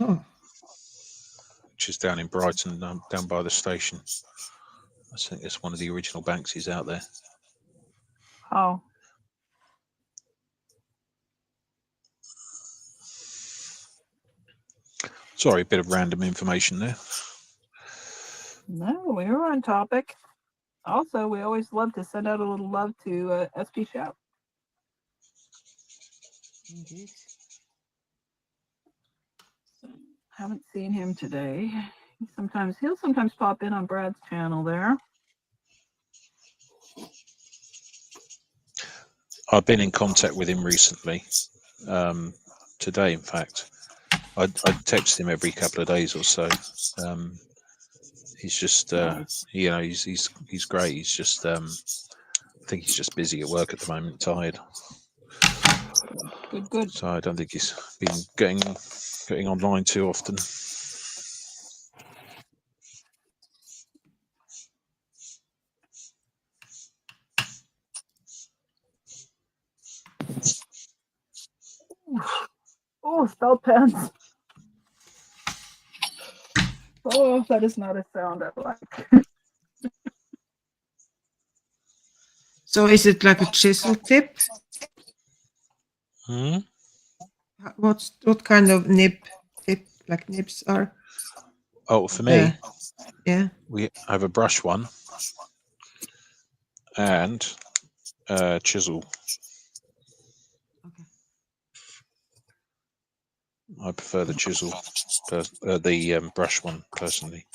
Oh. which is down in Brighton, down by the station. I think it's one of the original Banksies out there. Oh. Sorry, a bit of random information there. No, we were on topic. Also, we always love to send out a little love to SP Show. Indeed. Haven't seen him today. He'll sometimes pop in on Brad's channel there. I've been in contact with him recently. Today, in fact, I text him every couple of days or so. He's just, you know, he's great. He's just, I think he's just busy at work at the moment, tired. Good. So I don't think he's been getting online too often. Oh, spell pens. Oh, that is not a sound I like. So is it like a chisel tip? Hmm? What kind of nib tip, like nibs are? Oh, for me, Yeah. we have a brush one and chisel. Okay. I prefer the chisel, the brush one personally.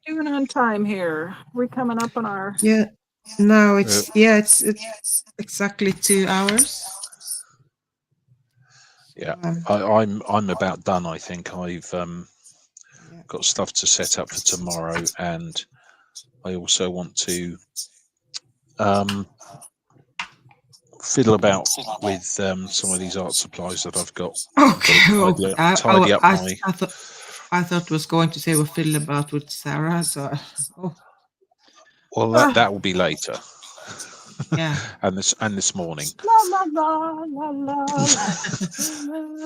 Doing on time here. We're coming up on our. Yeah. No, it's it's exactly 2 hours. Yeah, So, I'm about done. I think I've yeah. got stuff to set up for tomorrow, and I also want to fiddle about with some of these art supplies that I've got. Okay. Tidy up my. I thought was going to say we'll fiddle about with Sarah. So, Well, that will be later. Yeah. and this morning. La, la, la, la, la,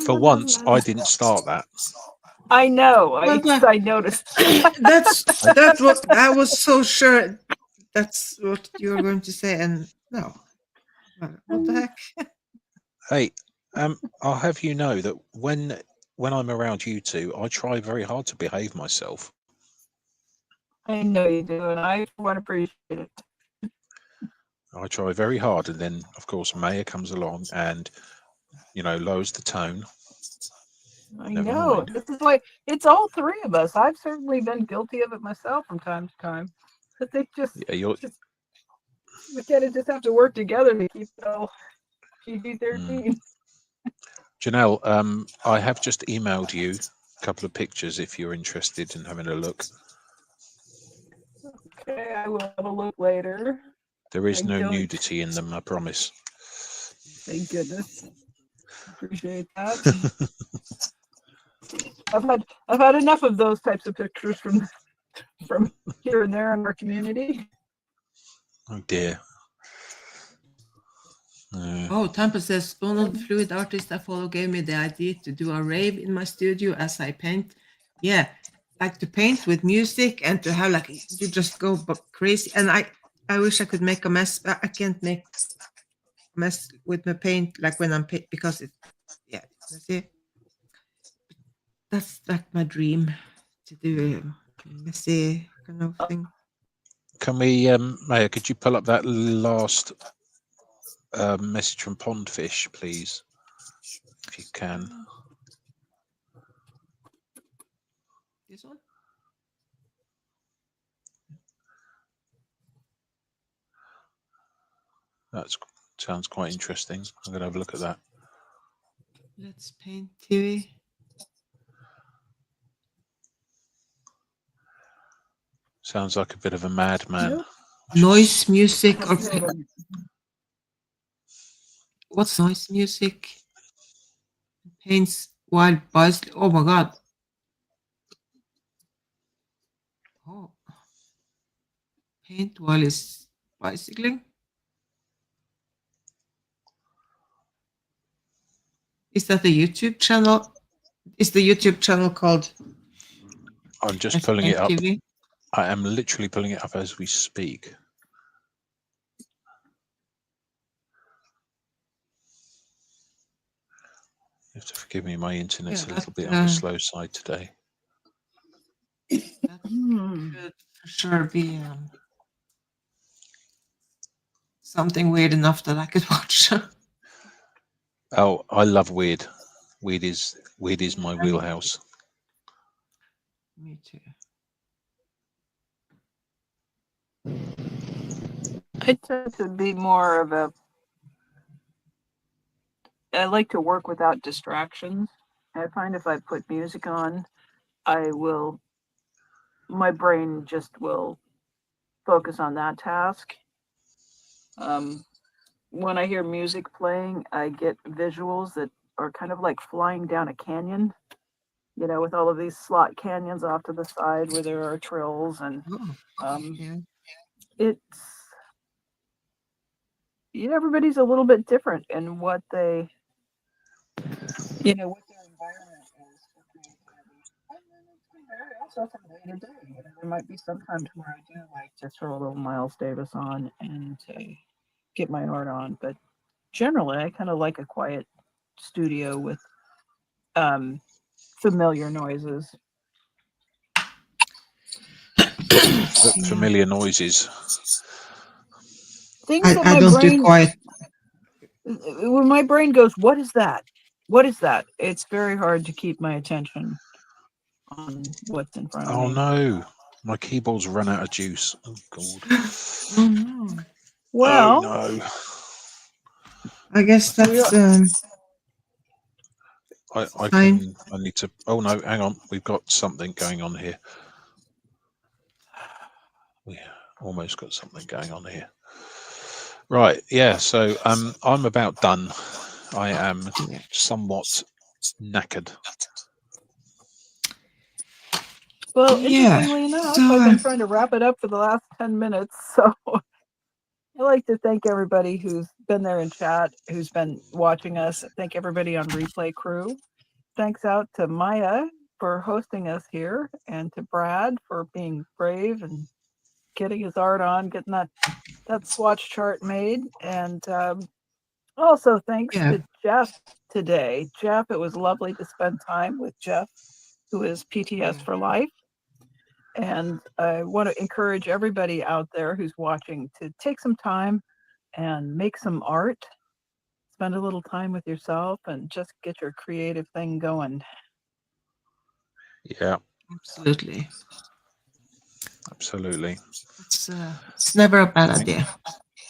For once, I didn't start that. I know. Well, I noticed. I was so sure that's what you were going to say, and no. What the heck? Hey, I'll have you know that when I'm around you two, I try very hard to behave myself. I know you do, and I want to appreciate it. I try very hard, and then of course Maya comes along and lowers the tone. I Never know. mind. This is like it's all three of us. I've certainly been guilty of it myself from time to time. But they we kind of just have to work together to keep PG-13. Janelle, I have just emailed you a couple of pictures if you're interested in having a look. Okay, I will have a look later. There is no nudity in them, I promise. Thank goodness. Appreciate that. I've had enough of those types of pictures from here and there in our community. Oh dear. Oh, Tampa says one of the fluid artists I follow gave me the idea to do a rave in my studio as I paint. Yeah, like to paint with music and to have like you just go crazy. And I wish I could make a mess, but I can't make a mess with my paint like when I'm because it's messy. That's like my dream to do a messy kind of thing. Can we, Maya? Could you pull up that last message from Pondfish, please, if you can? This one? That sounds quite interesting. I'm going to have a look at that. Let's paint TV. Sounds like a bit of a madman. Yep. Noise music or what's noise music? Paints while bicycling. Oh my god. Oh. Paint while is bicycling. Is that the YouTube channel? Is the YouTube channel called? I'm just pulling it up. TV? I am literally pulling it up as we speak. You have to forgive me, my internet's Yeah, a little bit on the slow side today. that could for sure be something weird enough that I could watch. Oh, I love weird. Weird is my I mean, wheelhouse. me too. I tend to be more of a. I like to work without distractions. I find if I put music on, I will. My brain just will focus on that task. When I hear music playing, I get visuals that are kind of like flying down a canyon, with all of these slot canyons off to the side where there are trills, and Oh, yeah. it's everybody's a little bit different in what they, what their environment is for creativity. And then it can vary also from day to day. There might be some times where I do like to throw a little Miles Davis on and get my art on, but generally I kind of like a quiet studio with familiar noises. Familiar noises. Things that I my don't do brain, quiet. when my brain goes, what is that? What is that? It's very hard to keep my attention on what's in front of Oh me. no, my keyboard's run out of juice. Oh god. Oh no. Well, oh no. I guess that's I fine. can. I need to. Oh no, hang on. We've got something going on here. We almost got something going on here. Right. Yeah. So I'm about done. I am Yeah. somewhat knackered. Well, Yeah. interestingly enough, So I've been trying to wrap it up for the last 10 minutes. So I'd like to thank everybody who's been there in chat, who's been watching us. Thank everybody on Replay Crew. Thanks out to Maya for hosting us here, and to Brad for being brave and getting his art on, getting that swatch chart made. And also thanks yeah. to Jeff today. Jeff, it was lovely to spend time with Jeff, who is PTS Yeah. for life. And I want to encourage everybody out there who's watching to take some time and make some art. Spend a little time with yourself and just get your creative thing going. Yeah. Absolutely. Absolutely. It's never a bad idea.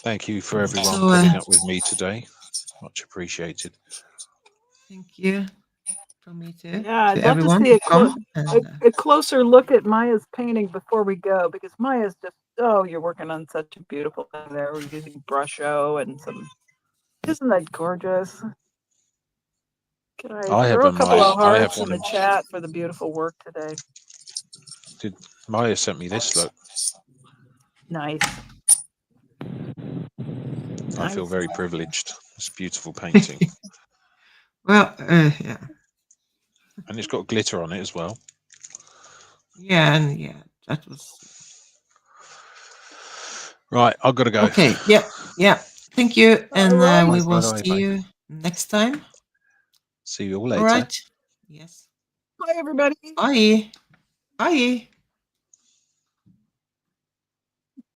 Thank you for everyone So, putting up with me today. Much appreciated. Thank you from me too. Yeah, To I'd love to everyone see who come. And, a closer look at Maya's painting before we go, because Maya's just, you're working on such a beautiful thing there. We're using brusho and isn't that gorgeous? Can I have throw a a couple Maya. of I have hearts in one the of. chat for the beautiful work today? Did Maya sent me this? Look, Nice. I feel Nice. very privileged. It's a beautiful painting, well, yeah. and it's got glitter on it as well. Yeah, and yeah, that was. Right, I've got to go. Okay, yeah. Thank you. And right. we will Bye. see you next time. See you all All later. right. Yes. Bye, everybody. Bye. Bye.